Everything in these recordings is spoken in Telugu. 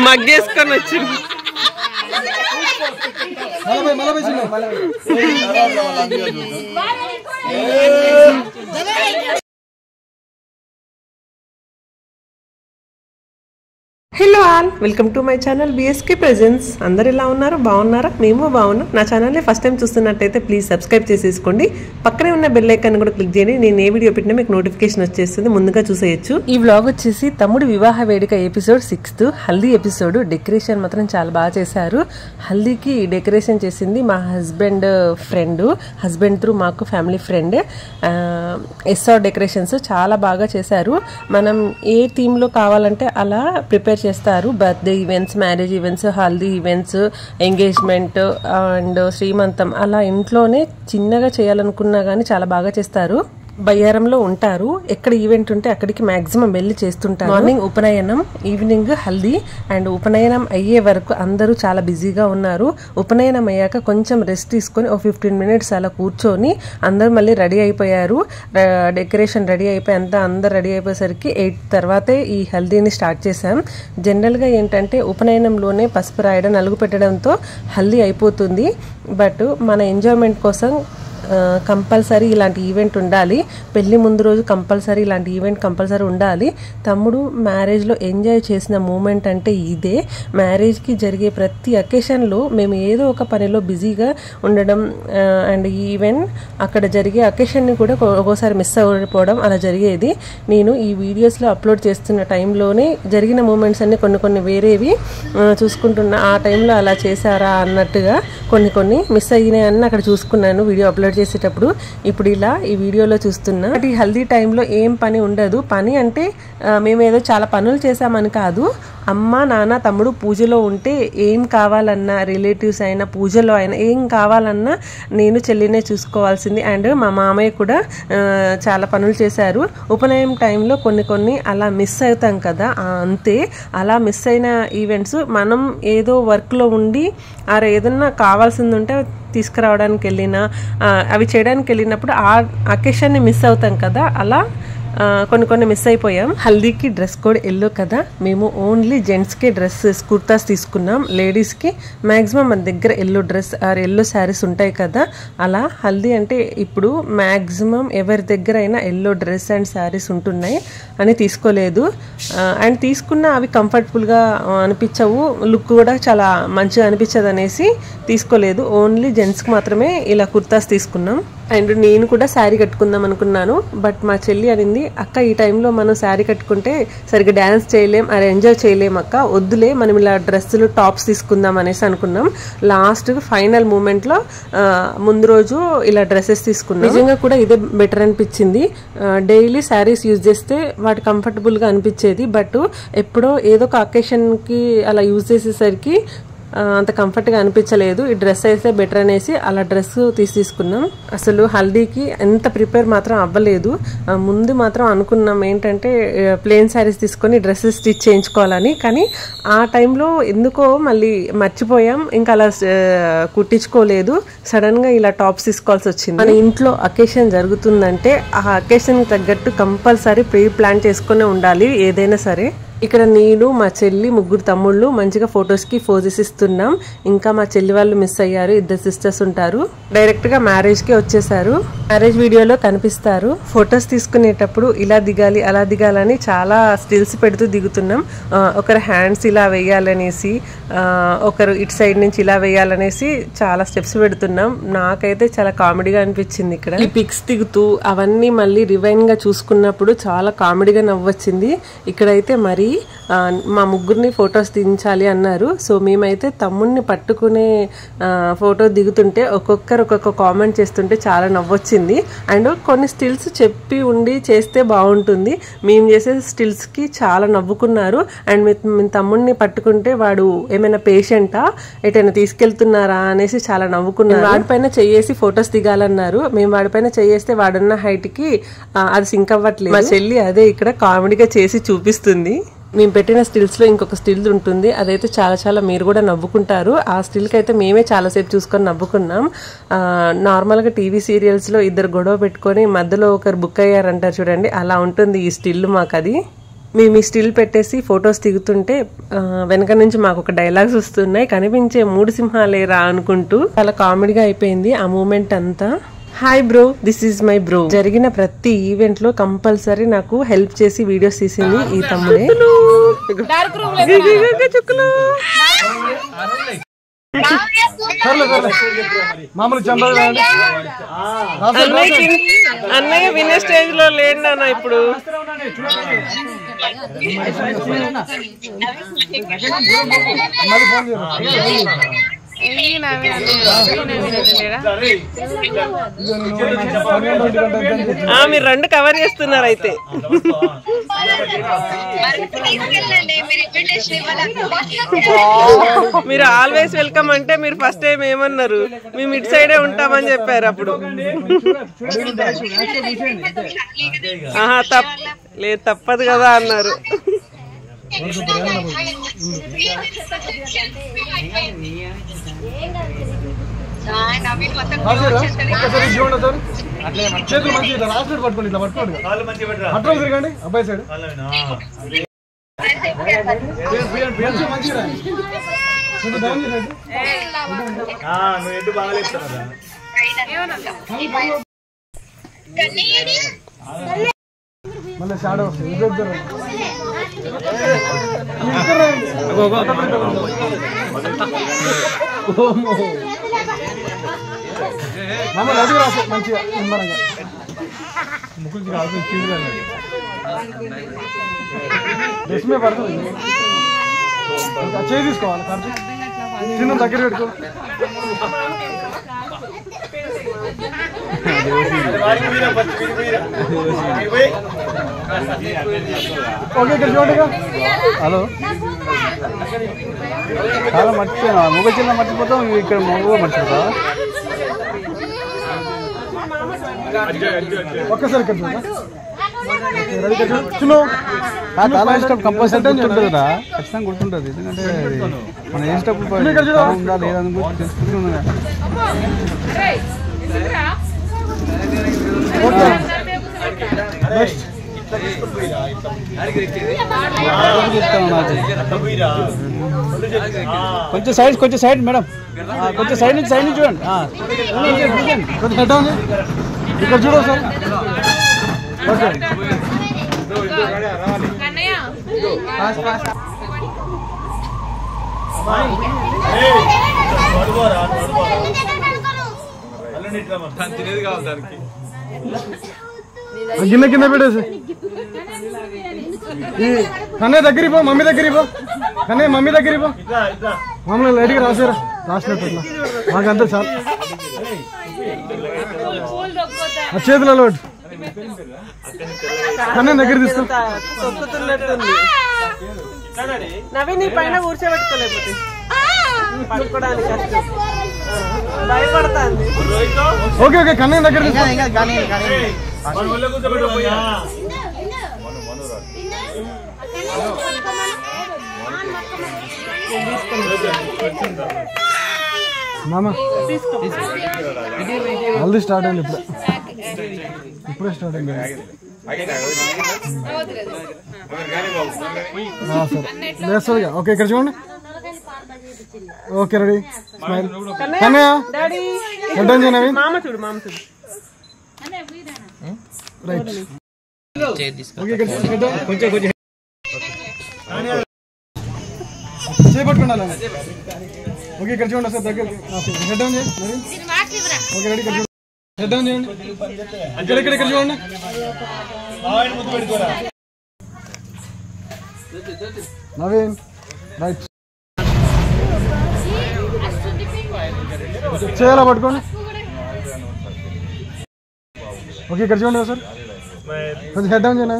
మగ్గేసుకొని వచ్చింది. Hello all, welcome to my channel BSK Presents. అందరు ఎలా ఉన్నారు? బాగున్నారా? మేము బాగున్నాం. నా ఛానల్ని ఫస్ట్ టైం చూస్తున్నట్టయితే ప్లీజ్ సబ్స్క్రైబ్ చేసేసుకోండి. పక్కనే ఉన్న బెల్ ఐకాన్ కూడా క్లిక్ చేయండి. నేను ఏ వీడియో పెట్టినా మీకు నోటిఫికేషన్ వచ్చేస్తుంది, ముందుగా చూసేయచ్చు. ఈ వ్లాగ్ వచ్చేసి తమ్ముడు వివాహ వేడుక ఎపిసోడ్ 6 హల్దీ ఎపిసోడ్. డెకరేషన్ మాత్రం చాలా బాగా చేశారు. హల్దీకి డెకరేషన్ చేసింది మా హస్బెండ్ ఫ్రెండ్, హస్బెండ్ త్రూ మాకు ఫ్యామిలీ ఫ్రెండ్. SR డెకరేషన్స్ చాలా బాగా చేశారు. మనం ఏ థీమ్లో కావాలంటే అలా ప్రిపేర్ చేస్తారు. Birthday events, marriage events, haldi events, engagement and శ్రీమంతం అలా ఇంట్లోనే చిన్నగా చేయాలనుకున్నా కానీ చాలా బాగా చేస్తారు. బయ్యారంలో ఉంటారు. ఎక్కడ ఈవెంట్ ఉంటే అక్కడికి మాక్సిమం వెళ్ళి చేస్తుంటారు. మార్నింగ్ ఉపనయనం, ఈవినింగ్ హల్దీ. అండ్ ఉపనయనం అయ్యే వరకు అందరూ చాలా బిజీగా ఉన్నారు. ఉపనయనం అయ్యాక కొంచెం రెస్ట్ తీసుకొని ఒక 15 minutes అలా కూర్చొని అందరూ మళ్ళీ రెడీ అయిపోయారు. డెకరేషన్ రెడీ అయిపోయి అందరు రెడీ అయిపోయేసరికి 8 తర్వాతే ఈ హల్దీని స్టార్ట్ చేశాం. జనరల్గా ఏంటంటే ఉపనయనంలోనే పసుపు రాయడం, నలుగు పెట్టడంతో హల్దీ అయిపోతుంది. బట్ మన ఎంజాయ్మెంట్ కోసం కంపల్సరీ ఇలాంటి ఈవెంట్ ఉండాలి. పెళ్లి ముందు రోజు కంపల్సరీ ఇలాంటి ఈవెంట్ కంపల్సరీ ఉండాలి. తమ్ముడు మ్యారేజ్లో ఎంజాయ్ చేసిన మూమెంట్ అంటే ఇదే. మ్యారేజ్కి జరిగే ప్రతి అకేషన్లో మేము ఏదో ఒక పనిలో బిజీగా ఉండడం అండ్ ఈవెన్ అక్కడ జరిగే అకేషన్ని కూడా ఒక్కోసారి మిస్ అయిపోవడం అలా జరిగేది. నేను ఈ వీడియోస్లో అప్లోడ్ చేస్తున్న టైంలోనే జరిగిన మూమెంట్స్ అన్ని కొన్ని వేరేవి చూసుకుంటున్నా. ఆ టైంలో అలా చేశారా అన్నట్టుగా కొన్ని మిస్ అయినాయని అక్కడ చూసుకున్నాను వీడియో అప్లోడ్ చేసేటప్పుడు. ఇప్పుడు ఇలా ఈ వీడియోలో చూస్తున్నా. ఈ హల్దీ టైంలో ఏం పని ఉండదు. పని అంటే మేము ఏదో చాలా పనులు చేసామని కాదు. అమ్మ, నాన్న, తమ్ముడు పూజలో ఉంటే ఏం కావాలన్నా, రిలేటివ్స్ అయినా పూజలో అయినా ఏం కావాలన్నా నేను చెల్లినే చూసుకోవాల్సింది. అండ్ మా మామయ్య కూడా చాలా పనులు చేశారు. ఉపనయనం టైంలో కొన్ని అలా మిస్ అవుతాం కదా, అంతే. అలా మిస్ అయిన ఈవెంట్స్ మనం ఏదో వర్క్లో ఉండి ఏదన్నా కావాల్సింది ఉంటే తీసుకురావడానికి వెళ్ళినా, అవి చేయడానికి వెళ్ళినప్పుడు ఆ అకేషన్ని మిస్ అవుతాం కదా, అలా కొన్ని మిస్ అయిపోయాం. హల్దీకి డ్రెస్ కోడ్ ఎల్లో కదా, మేము ఓన్లీ జెంట్స్కే డ్రెస్సెస్, కుర్తాస్ తీసుకున్నాం. లేడీస్కి మ్యాక్సిమం మన దగ్గర yellow dress are yellow saris ఉంటాయి కదా, అలా హల్దీ అంటే ఇప్పుడు మ్యాక్సిమం ఎవరి దగ్గర అయినా ఎల్లో డ్రెస్ అండ్ శారీస్ ఉంటున్నాయి అని తీసుకోలేదు. అండ్ తీసుకున్న అవి కంఫర్టబుల్గా అనిపించవు, లుక్ కూడా చాలా మంచిగా అనిపించదు అనేసి తీసుకోలేదు. ఓన్లీ జెంట్స్కి మాత్రమే ఇలా కుర్తాస్ తీసుకున్నాం. అండ్ నేను కూడా శారీ కట్టుకుందాం అనుకున్నాను. బట్ మా చెల్లి అనింది, అక్క ఈ టైంలో మనం శారీ కట్టుకుంటే సరిగ్గా డ్యాన్స్ చేయలేం, ఎంజాయ్ చేయలేం అక్క, వద్దులే మనం ఇలా డ్రెస్సులు, టాప్స్ తీసుకుందాం అనేసి అనుకున్నాం. లాస్ట్ ఫైనల్ మూమెంట్లో ముందు రోజు ఇలా డ్రెస్సెస్ తీసుకున్నాం. నిజంగా కూడా ఇదే బెటర్ అనిపించింది. డైలీ శారీస్ యూజ్ చేస్తే వాటి కంఫర్టబుల్గా అనిపించేది. బట్ ఎప్పుడో ఏదో ఒక అకేషన్కి అలా యూజ్ చేసేసరికి అంత కంఫర్ట్గా అనిపించలేదు. ఈ డ్రెస్ అయితే బెటర్ అనేసి అలా డ్రెస్ తీసుకున్నాం. అసలు హల్దీకి ఎంత ప్రిపేర్ మాత్రం అవ్వలేదు. ముందు మాత్రం అనుకున్నాం ఏంటంటే ప్లెయిన్ శారీస్ తీసుకొని డ్రెస్సెస్ స్టిచ్ చేయించుకోవాలని. కానీ ఆ టైంలో ఎందుకో మళ్ళీ మర్చిపోయాం, ఇంకా అలా కుట్టించుకోలేదు. సడన్గా ఇలా టాప్స్ తీసుకోవాల్సి వచ్చింది. మన ఇంట్లో అకేషన్ జరుగుతుందంటే ఆ అకేషన్కి తగ్గట్టు కంపల్సరీ ప్రీ ప్లాన్ చేసుకునే ఉండాలి ఏదైనా సరే. ఇక్కడ నేను, మా చెల్లి, ముగ్గురు తమ్ముళ్ళు మంచిగా ఫొటోస్కి పోజెస్ ఇస్తున్నాం. ఇంకా మా చెల్లి వాళ్ళు మిస్ అయ్యారు, 2 సిస్టర్స్ ఉంటారు. డైరెక్ట్గా మ్యారేజ్కే వచ్చేసారు. మ్యారేజ్ వీడియోలో కనిపిస్తారు. ఫొటోస్ తీసుకునేటప్పుడు ఇలా దిగాలి, అలా దిగాలని చాలా స్టిల్స్ పెడుతూ దిగుతున్నాం. ఒకరు హ్యాండ్స్ ఇలా వేయాలనేసి, ఒకరు ఇటు సైడ్ నుంచి ఇలా వేయాలనేసి చాలా స్టెప్స్ పెడుతున్నాం. నాకైతే చాలా కామెడీగా అనిపించింది. ఇక్కడ ఈ పిక్స్ దిగుతూ అవన్నీ మళ్ళీ రివైన్గా చూసుకున్నప్పుడు చాలా కామెడీగా నవ్వొచ్చింది. ఇక్కడైతే మరి మా ముగ్గురిని ఫొటోస్ దించాలి అన్నారు. సో మేమైతే తమ్ముడిని పట్టుకునే ఫోటో దిగుతుంటే ఒక్కొక్కరు ఒక్కొక్క కామెంట్ చేస్తుంటే చాలా నవ్వొచ్చింది. అండ్ కొన్ని స్టిల్స్ చెప్పి ఉండి చేస్తే బాగుంటుంది. మేము చేసే స్టిల్స్కి చాలా నవ్వుకున్నారు. అండ్ మీ తమ్ముడిని పట్టుకుంటే వాడు ఏమైనా పేషెంటా, ఎటైనా తీసుకెళ్తున్నారా అనేసి చాలా నవ్వుకున్నారు. వాడిపైన చెయ్యేసి ఫొటోస్ దిగాలన్నారు. మేము వాడిపైన చెయ్యేస్తే వాడున్న హైట్కి అది సింక్ అవ్వట్లేదు. మా చెల్లి అదే ఇక్కడ కామెడీగా చేసి చూపిస్తుంది. మేము పెట్టిన స్టిల్స్లో ఇంకొక స్టిల్ ఉంటుంది, అదైతే చాలా మీరు కూడా నవ్వుకుంటారు. ఆ స్టిల్కి అయితే మేమే చాలాసేపు చూసుకొని నవ్వుకున్నాం. నార్మల్గా టీవీ సీరియల్స్లో ఇద్దరు గొడవ పెట్టుకొని మధ్యలో ఒకరు బుక్ అయ్యారంటారు చూడండి, అలా ఉంటుంది ఈ స్టిల్ మాకు. అది మేము స్టిల్ పెట్టేసి ఫొటోస్ దిగుతుంటే వెనక నుంచి మాకు ఒక డైలాగ్స్ వస్తున్నాయి, కనిపించే 3 సింహాలేరా అనుకుంటూ. చాలా కామెడీగా అయిపోయింది ఆ మూమెంట్ అంతా. Hi bro, this is my bro. జరిగిన ప్రతి ఈవెంట్ లో కంపల్సరీ నాకు హెల్ప్ చేసి వీడియోస్ తీసింది ఈ తమ్ముడే. అన్నయ్య వినే స్టేజ్ లో లేండి అన్న ఇప్పుడు. మీరు 2 కవర్ చేస్తున్నారు అయితే. మీరు ఆల్వేస్ వెల్కమ్ అంటే మీరు ఫస్ట్ టైం ఏమన్నారు, మేము ఇటు సైడే ఉంటామని చెప్పారు అప్పుడు. లేదు తప్పదు కదా అన్నారు. చేతులు మంచిగా రాసినట్టు పట్టుకోండి, ఇట్లా పట్టుకోండి. అట్లా తిరగండి అబ్బాయి సైడ్. మళ్ళీ షాడో వస్తుంది. మమ్మల్ని అడిగి రాసే మంచిగా నిమ్మరంగా. ముక్కులకి కావాల్సిన చీజ్ దశమే పడుతుంది. చేయి తీసుకోవాలి, ఖర్చు చిన్న దగ్గర పెట్టుకో. ఓకే ఇక్కడ చూడండి. హలో, చాలా మర్చిపోయినా. మొగ చిన్న మర్చిపోతాం, ఇక్కడ మొగ మర్చిపోతా. ఒక్కసారి ఇక్కడ కంపల్సరీ గుర్తుంటుంది కదా, ఖచ్చితంగా గుర్తుంటుంది. ఎందుకంటే మనం వేసేటప్పుడు ఉందా లేదని తెలుసుకుంటున్నా. కొంచెం సైడ్ మేడం, కొంచెం సైడ్ నుంచి చూడండి. కొంచెం హెడ్ ఉంది ఇక్కడ చూడ సార్. ఓకే గిన్నె కింద పెట్టేసి కన్నయ్య దగ్గరికి పో, మమ్మీ దగ్గరికి పో. కన్నయ్య మమ్మీ దగ్గరికి పో. మమ్మల్ని లైట్గా రాసారా, రాసినట్టు మాకంతా చాలు. ఆ చేతులలో కన్నయ్య దగ్గర తీసుకో. నవీన్ నీ పైన కూర్చోబెట్టుకోలేకపోతే పడుకోవడానికి కష్టం, భయపడతాంది. ఓకే ఓకే కన్నయ్య దగ్గర తీసుకో. మామా హల్దీ స్టార్ట్ అయింది, ఇప్పుడే స్టార్ట్ అయింది. సరే ఓకే ఇక్కడ చూడండి. Okay ready, smile. Kannayya head on చేయండి. మామ చూడు, మామ చూడు. రైట్ ఓకే ఇక్కడ కొంచెం చేపట్టుకోండి. ఓకే ఇక్కడ చూడండి సార్ దగ్గర. హెడ్ ఆన్ చేయండి. ఓకే రెడీ, ఇక్కడ చూడండి. హెడ్ ఆన్ చేయండి. ఇక్కడ చూడండి. నవీన్ రైట్ చేయాలా పట్టుకోండి. ఓకే ఇక్కడ చూడండి సార్, కొంచెం హెడ్ ఆన్ చేయండి.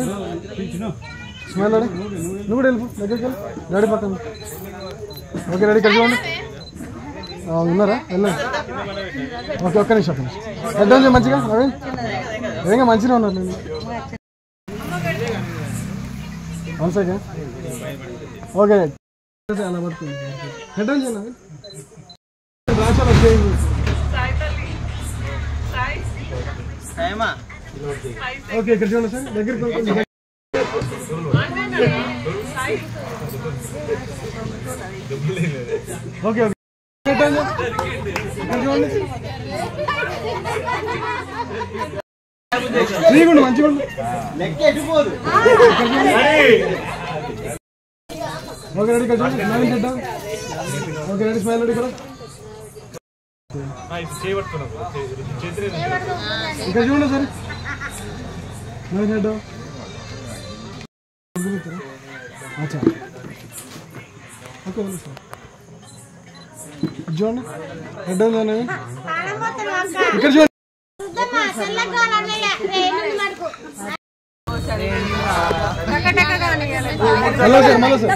Smile ready. నువ్వు కూడా వెళ్ళిపో దగ్గరికి వెళ్ళి డాడీ పక్కన. ఓకే రెడీ, ఇక్కడ చూడండి. ఉన్నారా, వెళ్ళండి. ఓకే ఒక్క నిమిషం, హెడ్ ఆన్ చేయండి మంచిగా. నవీన్ ఏదైనా మంచిగా ఉన్నారు. నేను 1 సెకండ్. ఓకే అలా పడుతుంది. హెడ్ ఆన్ చేయండి. ఓకే ఇక్కడ చూడండి సార్ దగ్గరికి. ఓకే ఓకే ఫ్రీగుండు మంచిగా ఓకే రెడీ కదా స్మైల్ చేద్దాం ఓకే రెడీ స్మైల్ రెడీ కదా ఇంకా చూడండి సరే స్మైల్ చేద్దాం అచ్చా ఓకే సార్ చూడండి హెడ్ ఉందా ఇక్కడ చూడండి మళ్ళీ సార్ మళ్ళీ సార్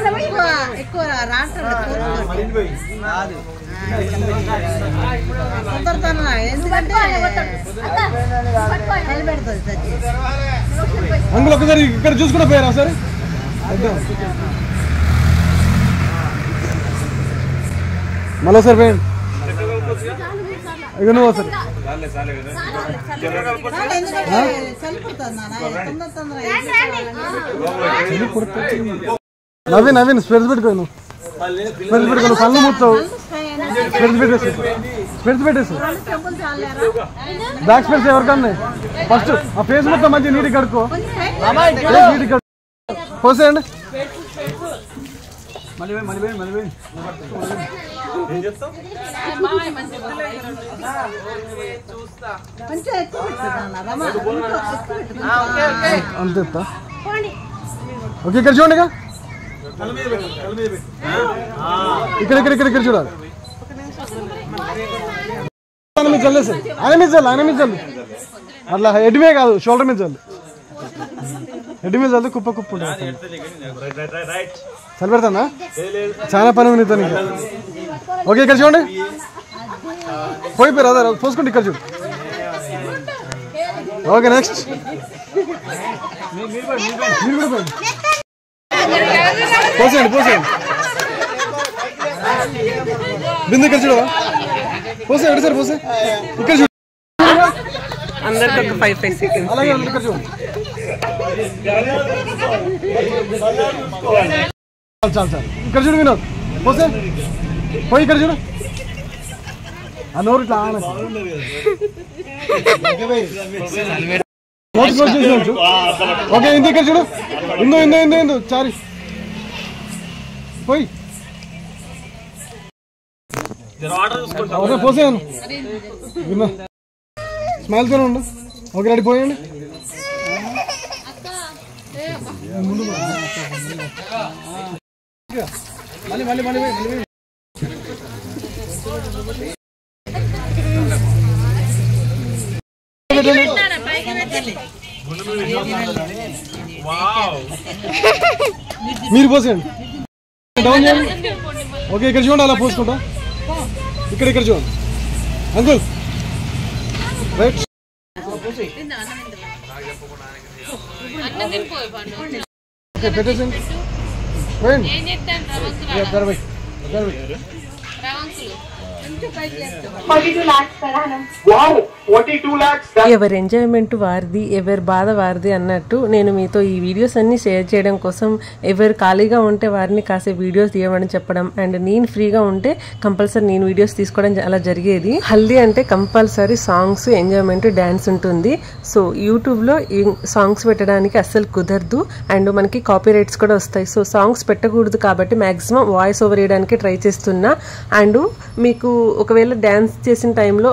అంకుల్ ఒకసారి ఇక్కడ చూసుకున్నా పోయారా సార్ మళ్ళీ సార్ పోయండి ఇక నువ్వు సార్ నవీన్ నవీన్ స్పెడ్స్ పెట్టుకో నువ్వు స్పెడ్స్ పెట్టుకో నువ్వు కళ్ళు మూస్తావు స్పెడ్స్ పెట్టేసి స్పెడ్స్ పెట్టేసి బ్లాక్ స్పెడ్స్ ఎవరికన్నా ఫస్ట్ ఆ ఫేస్ మొత్తం మంచి నీటి కడుక్కో నీటి కడుక్కో పోసేయండి అంతే ఓకే ఇక్కడ చూడండి ఇక్కడ ఇక్కడ ఇక్కడ ఇక్కడ చూడాలి ఆయన మీద చల్లేదు సార్ ఆయన మీద చల్లు అట్లా హెడ్ మీద కాదు షోల్డర్ మీద చల్లు హెడ్ మీద చల్లు కుప్ప కుప్ప చలిపెడతానా చాలా పని ఉంది తనకి ఓకే ఇక్కడ చూడండి పోయిపోయారు అదే పోసుకుంటే ఇక్కడ చూడు ఓకే నెక్స్ట్ మీరు కూడా పోయండి పోసేయండి బిందు ఇక్కడ చూడవా పోసే ఎక్కడ సార్ పోసే ఇక్కడ చూడు అందరికి ఒక 5 సెకండ్స్ అలాగే ఇక్కడ చూడు చాలు ఇక్కడ చూడు వినోద్ పోసే పోయి ఇక్కడ చూడు ఆ నోరు ఇట్లా ఓకే ఇందు ఇక్కడ చూడు ఇందు చారి పోయి ఓకే పోసేయను విన్నా స్మైల్తోనే ఉండు ఓకే రెడీ పోయండి మళ్ళీ మీరు పోసేయండి డౌన్ చేయండి ఓకే ఇక్కడ చూడండి అలా పోసుకుంటాం ఇక్కడ చూడండి అంకుల్ రైట్ ఓకే పెట్టేసండి పోయండి ఎవరి ఎంజాయ్మెంట్ వారిది, ఎవరి బాధ వారిది అన్నట్టు నేను మీతో ఈ వీడియోస్ అన్ని షేర్ చేయడం కోసం ఎవరు ఖాళీగా ఉంటే వారిని కాసే వీడియోస్ తీయమని చెప్పడం అండ్ నేను ఫ్రీగా ఉంటే కంపల్సరీ నేను వీడియోస్ తీసుకోవడం అలా జరిగేది. హల్దీ అంటే కంపల్సరీ సాంగ్స్, ఎంజాయ్మెంట్, డాన్స్ ఉంటుంది. సో యూట్యూబ్లో ఈ సాంగ్స్ పెట్టడానికి అస్సలు కుదరదు అండ్ మనకి కాపీ రైట్స్ కూడా వస్తాయి. సో సాంగ్స్ పెట్టకూడదు కాబట్టి మ్యాక్సిమం వాయిస్ ఓవర్ వేయడానికి ట్రై చేస్తున్నా. అండ్ మీకు ఒకవేళ డ్యాన్స్ చేసిన టైంలో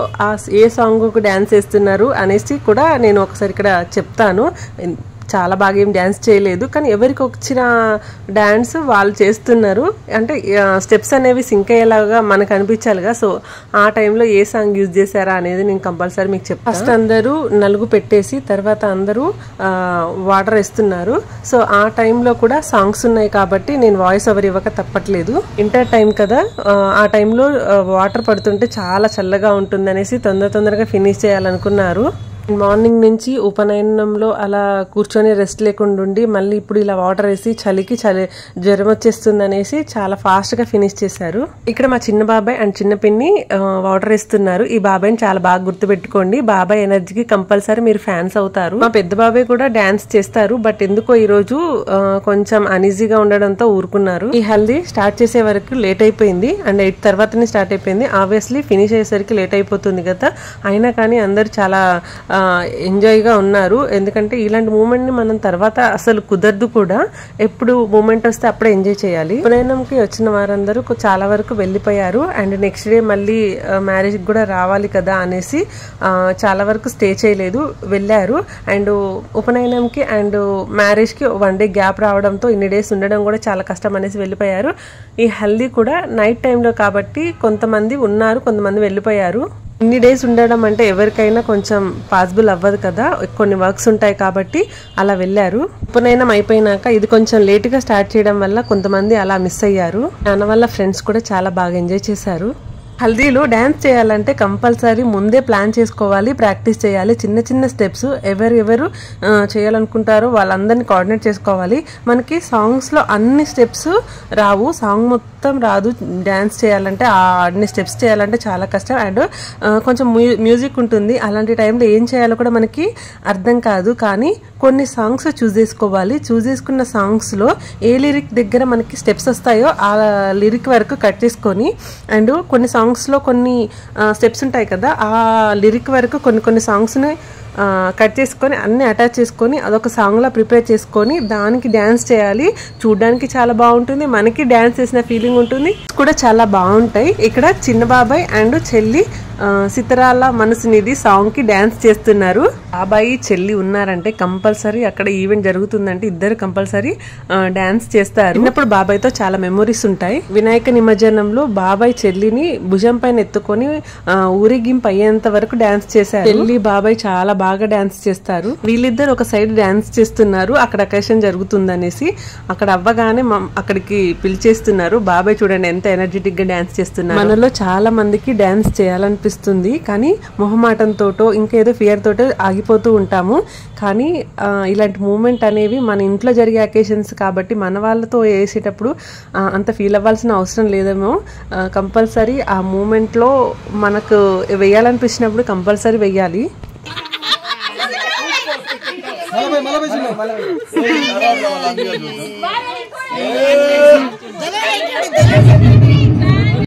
ఏ సాంగ్కు డ్యాన్స్ వేస్తున్నారు అనేసి కూడా నేను ఒకసారి ఇక్కడ చెప్తాను. చాలా బాగా ఏం డ్యాన్స్ చేయలేదు, కానీ ఎవరికి వచ్చిన డ్యాన్స్ వాళ్ళు చేస్తున్నారు. అంటే స్టెప్స్ అనేవి సింక్ అయ్యేలాగా మనకు అనిపించాలిగా. సో ఆ టైంలో ఏ సాంగ్ యూజ్ చేశారా అనేది నేను కంపల్సరీ మీకు చెప్తాను. ఫస్ట్ అందరూ నలుగు పెట్టేసి తర్వాత అందరూ వాటర్ వేస్తున్నారు. సో ఆ టైంలో కూడా సాంగ్స్ ఉన్నాయి కాబట్టి నేను వాయిస్ ఓవర్ ఇవ్వక తప్పట్లేదు. ఇంటర్ టైం కదా, ఆ టైంలో వాటర్ పడుతుంటే చాలా చల్లగా ఉంటుంది అనేసి తొందరగా ఫినిష్ చేయాలనుకున్నారు. మార్నింగ్ నుంచి ఉపనయనంలో అలా కూర్చొని రెస్ట్ లేకుండా ఉండి మళ్ళీ ఇప్పుడు ఇలా వాటర్ వేసి చలికి జ్వరం వచ్చేస్తుంది అనేసి చాలా ఫాస్ట్ గా ఫినిష్ చేశారు. ఇక్కడ మా చిన్న బాబాయ్ అండ్ చిన్న పిన్ని వాటర్ వేస్తున్నారు. ఈ బాబాయ్ని చాలా బాగా గుర్తుపెట్టుకోండి. బాబాయ్ ఎనర్జీకి కంపల్సరీ మీరు ఫ్యాన్స్ అవుతారు. మా పెద్ద బాబాయ్ కూడా డాన్స్ చేస్తారు. బట్ ఎందుకో ఈ రోజు కొంచెం అనీజీగా ఉండడంతో ఊరుకున్నారు. ఈ హల్దీ స్టార్ట్ చేసే వరకు లేట్ అయిపోయింది అండ్ 8 తర్వాతనే స్టార్ట్ అయిపోయింది. ఆబ్వియస్లీ ఫినిష్ అయ్యేసరికి లేట్ అయిపోతుంది కదా. అయినా కానీ అందరు చాలా ఎంజాయ్ గా ఉన్నారు. ఎందుకంటే ఇలాంటి మూమెంట్ ని మనం తర్వాత అసలు కుదరదు కూడా. ఎప్పుడు మూమెంట్ వస్తే అప్పుడే ఎంజాయ్ చేయాలి. ఉపనయనంకి వచ్చిన వారందరూ చాలా వరకు వెళ్ళిపోయారు అండ్ నెక్స్ట్ డే మళ్ళీ మ్యారేజ్ కూడా రావాలి కదా అనేసి చాలా వరకు స్టే చేయలేదు, వెళ్ళారు. అండ్ ఉపనయనంకి అండ్ మ్యారేజ్ కి 1 డే గ్యాప్ రావడంతో ఇన్ని డేస్ ఉండడం కూడా చాలా కష్టం అనేసి వెళ్ళిపోయారు. ఈ హల్దీ కూడా నైట్ టైంలో కాబట్టి కొంతమంది ఉన్నారు, కొంతమంది వెళ్ళిపోయారు. ఇన్ని డేస్ ఉండడం అంటే ఎవరికైనా కొంచెం పాసిబుల్ అవ్వదు కదా, కొన్ని వర్క్స్ ఉంటాయి కాబట్టి అలా వెళ్ళారు. ఉపనయనం అయిపోయినాక ఇది కొంచెం లేట్ గా స్టార్ట్ చేయడం వల్ల కొంతమంది అలా మిస్ అయ్యారు. దానివల్ల ఫ్రెండ్స్ కూడా చాలా బాగా ఎంజాయ్ చేశారు. హల్దీలో డాన్స్ చేయాలంటే కంపల్సరీ ముందే ప్లాన్ చేసుకోవాలి, ప్రాక్టీస్ చేయాలి. చిన్న చిన్న స్టెప్స్ ఎవరెవరు చేయాలనుకుంటారో వాళ్ళందరినీ కోఆర్డినేట్ చేసుకోవాలి. మనకి సాంగ్స్ లో అన్ని స్టెప్స్ రావు, సాంగ్ మొత్తం రాదు. డాన్స్ చేయాలంటే అన్ని స్టెప్స్ చేయాలంటే చాలా కష్టం అండ్ కొంచెం మ్యూజిక్ ఉంటుంది. అలాంటి టైంలో ఏం చేయాలో కూడా మనకి అర్థం కాదు. కానీ కొన్ని సాంగ్స్ చూస్ చేసుకోవాలి. చూస్ చేసుకున్న సాంగ్స్ లో ఏ లిరిక్ దగ్గర మనకి స్టెప్స్ వస్తాయో ఆ లిరిక్ వరకు కట్ చేసుకొని అండ్ కొన్ని సాంగ్స్ లో కొన్ని స్టెప్స్ ఉంటాయి కదా, ఆ లిరిక్ వరకు కొన్ని సాంగ్స్ ని కట్ చేసుకొని అన్ని అటాచ్ చేసుకొని అదొక సాంగ్ లా ప్రిపేర్ చేసుకొని దానికి డాన్స్ చేయాలి. చూడడానికి చాలా బాగుంటుంది, మనకి డాన్స్ చేసిన ఫీలింగ్ ఉంటుంది, కూడా చాలా బాగుంటాయి. ఇక్కడ చిన్న బాబాయ్ అండ్ చెల్లి సితరాల మనసునిది సాంగ్ కి డాన్స్ చేస్తున్నారు. బాబాయి చెల్లి ఉన్నారంటే కంపల్సరీ అక్కడ ఈవెంట్ జరుగుతుందంటే ఇద్దరు కంపల్సరీ డాన్స్ చేస్తారు. చిన్నప్పుడు బాబాయ్ తో చాలా మెమొరీస్ ఉంటాయి. వినాయక నిమజ్జనంలో బాబాయ్ చెల్లిని భుజం పైన ఎత్తుకొని ఊరేగింపు అయ్యేంత వరకు డాన్స్ చేశారు. చెల్లి బాబాయ్ చాలా బాగా డాన్స్ చేస్తారు. వీళ్ళిద్దరు ఒక సైడ్ డాన్స్ చేస్తున్నారు, అక్కడ అకేషన్ జరుగుతుందనేసి. అక్కడ అవ్వగానే అక్కడికి పిలిచేస్తున్నారు. బాబాయ్ చూడండి ఎంత ఎనర్జెటిక్ గా డాన్స్ చేస్తున్నారు. మనలో చాలా మందికి డాన్స్ చేయాలనిపిస్తుంది కానీ మొహమాటంతోటో ఇంకేదో ఫియర్ తోటో ఆగిపోతూ ఉంటాము. కానీ ఇలాంటి మూమెంట్ అనేవి మన ఇంట్లో జరిగే అకేషన్స్ కాబట్టి మన వాళ్ళతో వేసేటప్పుడు అంత ఫీల్ అవ్వాల్సిన అవసరం లేదేమో. కంపల్సరీ ఆ మూమెంట్ లో మనకు వేయాలనిపించినప్పుడు కంపల్సరీ వేయాలి.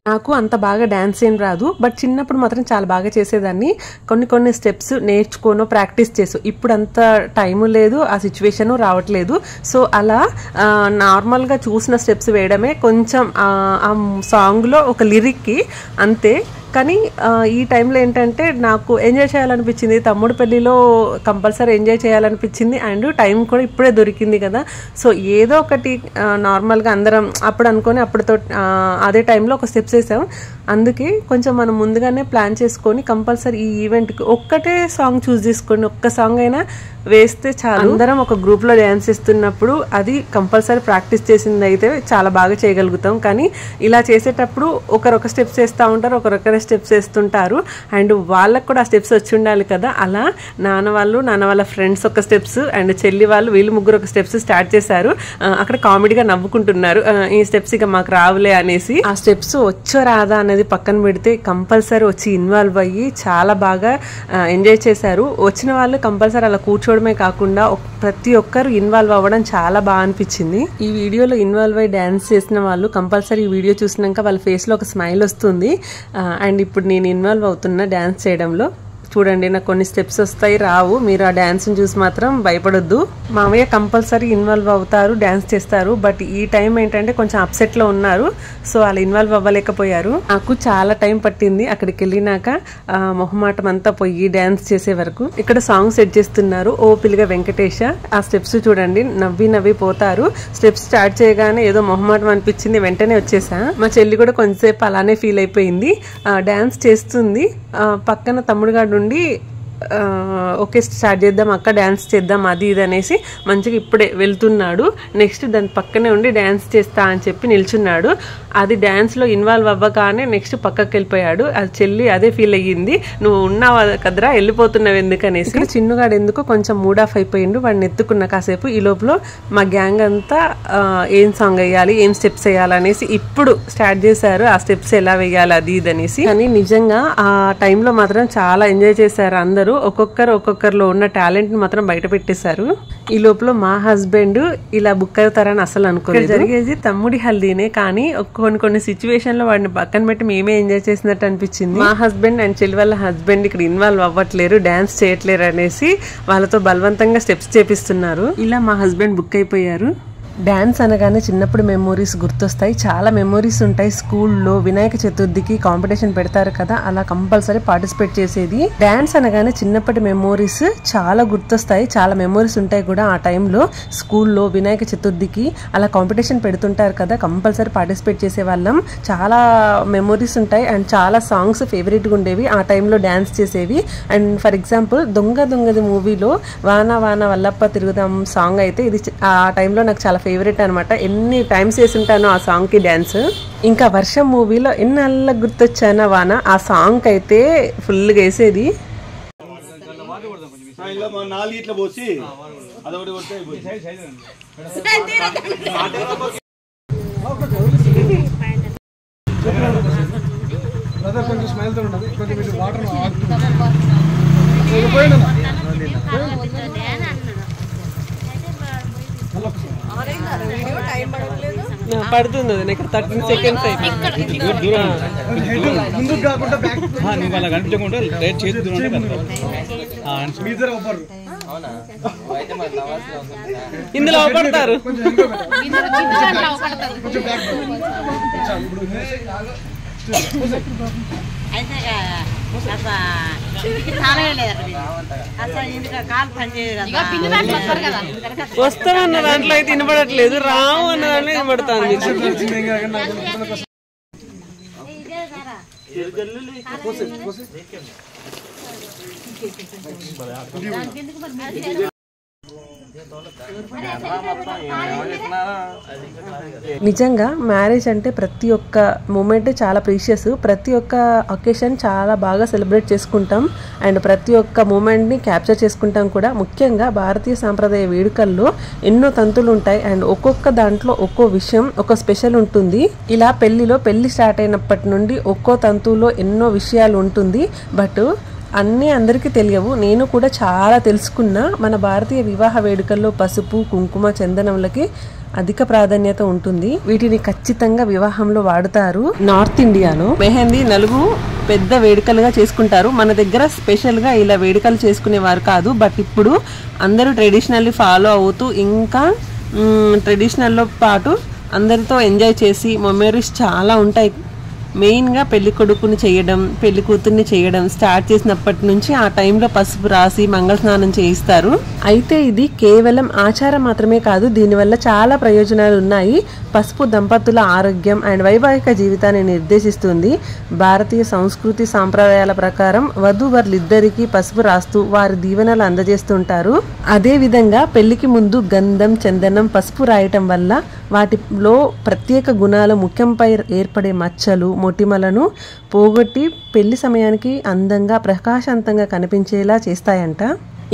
నాకు అంత బాగా డాన్స్ ఏం రాదు, బట్ చిన్నప్పుడు మాత్రం చాలా బాగా చేసేదాన్ని. కొన్ని స్టెప్స్ నేర్చుకోను, ప్రాక్టీస్ చేసు. ఇప్పుడు అంత టైము లేదు, ఆ సిచ్యువేషన్ రావట్లేదు. సో అలా నార్మల్ గా చూసిన స్టెప్స్ వేయడమే. కొంచెం ఆ సాంగ్ లో ఒక లిరిక్ కి అంతే. కానీ ఈ టైంలో ఏంటంటే నాకు ఎంజాయ్ చేయాలనిపించింది. తమ్ముడు పెళ్లిలో కంపల్సరీ ఎంజాయ్ చేయాలనిపించింది అండ్ టైం కూడా ఇప్పుడే దొరికింది కదా. సో ఏదో ఒకటి నార్మల్గా అందరం అప్పుడు అనుకొని అప్పుడుతో అదే టైంలో ఒక స్టెప్స్ వేసాం. అందుకే కొంచెం మనం ముందుగానే ప్లాన్ చేసుకొని కంపల్సరీ ఈ ఈవెంట్కి ఒక్కటే సాంగ్ చూస్ చేసుకొని ఒక్క సాంగ్ అయినా వేస్తే చాలు. అందరం ఒక గ్రూప్ లో డాన్స్ చేస్తున్నప్పుడు అది కంపల్సరీ ప్రాక్టీస్ చేసింది అయితే చాలా బాగా చేయగలుగుతాం. కానీ ఇలా చేసేటప్పుడు ఒకరొక స్టెప్స్ వేస్తూ ఉంటారు, ఒకరొకరే స్టెప్స్ వేస్తుంటారు అండ్ వాళ్ళకు కూడా ఆ స్టెప్స్ వచ్చి ఉండాలి కదా. అలా నాన్న వాళ్ళ ఫ్రెండ్స్ ఒక స్టెప్స్ అండ్ చెల్లి వీళ్ళు ముగ్గురు ఒక స్టెప్స్ స్టార్ట్ చేశారు. అక్కడ కామెడీగా నవ్వుకుంటున్నారు, ఈ స్టెప్స్ ఇక మాకు రావులే అనేసి. ఆ స్టెప్స్ వచ్చో రాదా అనేది పక్కన పెడితే కంపల్సరీ వచ్చి ఇన్వాల్వ్ అయ్యి చాలా బాగా ఎంజాయ్ చేశారు. వచ్చిన వాళ్ళు కంపల్సరీ అలా కూర్చోవడమే కాకుండా ప్రతి ఒక్కరు ఇన్వాల్వ్ అవ్వడం చాలా బాగా అనిపించింది. ఈ వీడియోలో ఇన్వాల్వ్ అయ్యి డాన్స్ చేసిన వాళ్ళు కంపల్సరీ ఈ వీడియో చూసినాక వాళ్ళ ఫేస్ లో ఒక స్మైల్ వస్తుంది. అండ్ ఇప్పుడు నేను ఇన్వాల్వ్ అవుతున్నా డాన్స్ చేయడంలో. చూడండి నాకు కొన్ని స్టెప్స్ వస్తాయి, రావు. మీరు ఆ డాన్స్ చూసి మాత్రం భయపడొద్దు. మామయ్య కంపల్సరీ ఇన్వాల్వ్ అవుతారు, డాన్స్ చేస్తారు. బట్ ఈ టైం ఏంటంటే కొంచెం అప్సెట్ లో ఉన్నారు, సో అలా ఇన్వాల్వ్ అవ్వలేకపోయారు. నాకు చాలా టైం పట్టింది అక్కడికి వెళ్ళినాక మొహమాటం అంతా పోయి డాన్స్ చేసే వరకు. ఇక్కడ సాంగ్ సెట్ చేస్తున్నారు, ఓ పిల్లగా వెంకటేశ. ఆ స్టెప్స్ చూడండి, నవ్వి పోతారు. స్టెప్స్ స్టార్ట్ చేయగానే ఏదో మొహమాటం అనిపించింది, వెంటనే వచ్చేసా. మా చెల్లి కూడా కొంచెంసేపు అలానే ఫీల్ అయిపోయింది. డాన్స్ చేస్తుంది, పక్కన తమ్ముడు గారు నుండి ఓకే స్టార్ట్ చేద్దాం అక్క, డ్యాన్స్ చేద్దాం అది ఇది అనేసి మంచిగా ఇప్పుడే వెళ్తున్నాడు. నెక్స్ట్ దాని పక్కనే ఉండి డ్యాన్స్ చేస్తా అని చెప్పి నిల్చున్నాడు. అది డ్యాన్స్లో ఇన్వాల్వ్ అవ్వగానే నెక్స్ట్ పక్కకి వెళ్ళిపోయాడు. అది చెల్లి అదే ఫీల్ అయ్యింది, నువ్వు ఉన్నావు కదరా వెళ్ళిపోతున్నావు ఎందుకనేసి. చిన్నగాడు ఎందుకో కొంచెం మూడ్ ఆఫ్ అయిపోయిండు. వాడిని ఎత్తుకున్న కాసేపు. ఈ లోపల మా గ్యాంగ్ అంతా ఏం సాంగ్ వేయాలి, ఏం స్టెప్స్ వేయాలి అనేసి ఇప్పుడు స్టార్ట్ చేశారు. ఆ స్టెప్స్ ఎలా వేయాలి అది ఇది అనేసి. కానీ నిజంగా ఆ టైంలో మాత్రం చాలా ఎంజాయ్ చేశారు అందరూ. ఒక్కొక్కరిలో ఉన్న టాలెంట్ ని మాత్రం బయట పెట్టేశారు. ఈ లోపల మా హస్బెండ్ ఇలా బుక్ అవుతారని అసలు అనుకోలేదు. జరిగేది తమ్ముడి హల్దీనే, కానీ కొన్ని సిచ్యువేషన్ లో వాడిని పక్కన పెట్టి మేమే ఎంజాయ్ చేసినట్టు అనిపించింది. మా హస్బెండ్ అండ్ చెల్లి వాళ్ళ హస్బెండ్ ఇక్కడ ఇన్వాల్వ్ అవ్వట్లేరు, డాన్స్ చేయట్లేరు అనేసి వాళ్ళతో బలవంతంగా స్టెప్స్ చేపిస్తున్నారు. ఇలా మా హస్బెండ్ బుక్ అయిపోయారు. డ్యాన్స్ అనగానే చిన్నప్పుడు మెమోరీస్ గుర్తొస్తాయి. చాలా మెమోరీస్ ఉంటాయి. స్కూల్లో వినాయక చతుర్థికి కాంపిటీషన్ పెడతారు కదా, అలా కంపల్సరీ పార్టిసిపేట్ చేసేది. డ్యాన్స్ అనగానే చిన్నప్పటి మెమోరీస్ చాలా గుర్తొస్తాయి. చాలా మెమోరీస్ ఉంటాయి కూడా. ఆ టైంలో స్కూల్లో వినాయక చతుర్థికి అలా కాంపిటీషన్ పెడుతుంటారు కదా, కంపల్సరీ పార్టిసిపేట్ చేసే వాళ్ళం. చాలా మెమోరీస్ ఉంటాయి అండ్ చాలా సాంగ్స్ ఫేవరెట్గా ఉండేవి. ఆ టైంలో డ్యాన్స్ చేసేవి. అండ్ ఫర్ ఎగ్జాంపుల్ దొంగది మూవీలో వాన వాన వల్లప్ప తిరుగుదాం సాంగ్ అయితే ఇది ఆ టైంలో నాకు చాలా ఫేవరెట్ అనమాట. ఎన్ని టైమ్స్ వేసి ఉంటానో ఆ సాంగ్ కి డాన్స్. ఇంకా వర్షం మూవీలో ఎన్నెల్ల గుర్తొచ్చానా వాన, ఆ సాంగ్ అయితే ఫుల్ గా వేసేది. కొంచెం స్మైల్ తో ఉండదు, కొంచెం వాటర్ పడుతుంది. 13 సెకండ్స్ ముందుకు కాకుండా కనిపించకుండా ఇందులో అవపడతారు. వస్తామన్న దాంట్లో అయితే వినపడట్లేదు, రావు అన్న దాంట్లో వినపడతాను. నిజంగా మ్యారేజ్ అంటే ప్రతి ఒక్క మూమెంట్ చాలా ప్రీషియస్. ప్రతి ఒక్క ఒకేషన్ చాలా బాగా సెలబ్రేట్ చేసుకుంటాం అండ్ ప్రతి ఒక్క మూమెంట్ని క్యాప్చర్ చేసుకుంటాం కూడా. ముఖ్యంగా భారతీయ సాంప్రదాయ వేడుకల్లో ఎన్నో తంతులు ఉంటాయి అండ్ ఒక్కొక్క దాంట్లో ఒక్కో విషయం, ఒక స్పెషల్ ఉంటుంది. ఇలా పెళ్లి స్టార్ట్ అయినప్పటి నుండి ఒక్కో తంతులో ఎన్నో విషయాలు ఉంటుంది. బట్ అన్నీ అందరికీ తెలియవు. నేను కూడా చాలా తెలుసుకున్నా. మన భారతీయ వివాహ వేడుకల్లో పసుపు, కుంకుమ, చందనంలకి అధిక ప్రాధాన్యత ఉంటుంది. వీటిని ఖచ్చితంగా వివాహంలో వాడుతారు. నార్త్ ఇండియాలో మెహందీ నలుగు పెద్ద వేడుకలుగా చేసుకుంటారు. మన దగ్గర స్పెషల్ గా ఇలా వేడుకలు చేసుకునేవారు కాదు. బట్ ఇప్పుడు అందరూ ట్రెడిషనల్లీ ఫాలో అవుతూ ఇంకా ట్రెడిషనల్లో పాటు అందరితో ఎంజాయ్ చేసి మెమరీస్ చాలా ఉంటాయి. మెయిన్గా పెళ్లి కొడుకుని చేయడం, పెళ్లి కూతుర్ని చేయడం స్టార్ట్ చేసినప్పటి నుంచి ఆ టైంలో పసుపు రాసి మంగళ స్నానం చేయిస్తారు. అయితే ఇది కేవలం ఆచారం మాత్రమే కాదు, దీనివల్ల చాలా ప్రయోజనాలు ఉన్నాయి. పసుపు దంపతుల ఆరోగ్యం అండ్ వైవాహిక జీవితాన్ని నిర్దేశిస్తుంది. భారతీయ సంస్కృతి సాంప్రదాయాల ప్రకారం వధూవరులిద్దరికీ పసుపు రాస్తూ వారి దీవెనలు అందజేస్తుంటారు. అదే విధంగా పెళ్లికి ముందు గంధం, చందనం, పసుపు రాయటం వల్ల వాటిలో ప్రత్యేక గుణాలు ముఖ్యంపై ఏర్పడే మచ్చలు, మొటిమలను పోగొట్టి పెళ్లి సమయానికి అందంగా ప్రకాశవంతంగా కనిపించేలా చేస్తాయంట.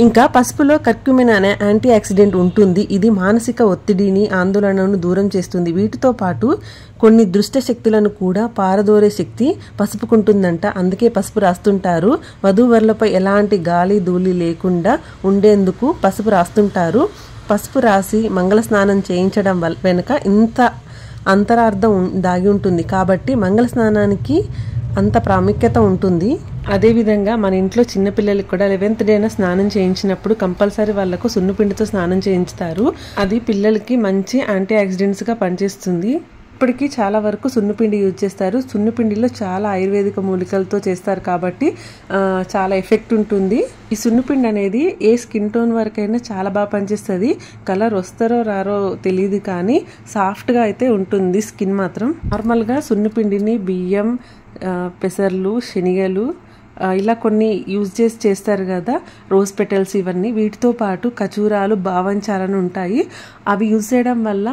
ఇంకా పసుపులో కర్క్యూమిన్ అనే యాంటీ ఆక్సిడెంట్ ఉంటుంది. ఇది మానసిక ఒత్తిడిని, ఆందోళనను దూరం చేస్తుంది. వీటితో పాటు కొన్ని దుష్ట శక్తులను కూడా పారదోరే శక్తి పసుపుకుంటుందంట. అందుకే పసుపు రాస్తుంటారు. వధూవరులపై ఎలాంటి గాలి ధూళి లేకుండా ఉండేందుకు పసుపు రాస్తుంటారు. పసుపు రాసి మంగళ స్నానం చేయించడం వెనుక ఇంత అంతరార్థం దాగి ఉంటుంది. కాబట్టి మంగళ స్నానానికి అంత ప్రాముఖ్యత ఉంటుంది. అదేవిధంగా మన ఇంట్లో చిన్నపిల్లలకి కూడా 11th డేన స్నానం చేయించినప్పుడు కంపల్సరీ వాళ్ళకు సున్నుపిండితో స్నానం చేయించుతారు. అది పిల్లలకి మంచి యాంటీ ఆక్సిడెంట్స్గా పనిచేస్తుంది. ఇప్పటికీ చాలా వరకు సున్నుపిండి యూజ్ చేస్తారు. సున్నుపిండిలో చాలా ఆయుర్వేదిక మూలికలతో చేస్తారు కాబట్టి చాలా ఎఫెక్ట్ ఉంటుంది. ఈ సున్నుపిండి అనేది ఏ స్కిన్ టోన్ వరకైనా చాలా బాగా పనిచేస్తుంది. కలర్ వస్తారో రారో తెలియదు కానీ సాఫ్ట్గా అయితే ఉంటుంది స్కిన్ మాత్రం. నార్మల్గా సున్నుపిండిని బియ్యం, పెసర్లు, శనగలు, ఇలా కొన్ని యూజ్ చేస్తారు కదా రోజ్ పెటల్స్, ఇవన్నీ వీటితో పాటు ఖర్జూరాలు, బావంచాలని ఉంటాయి. అవి యూజ్ చేయడం వల్ల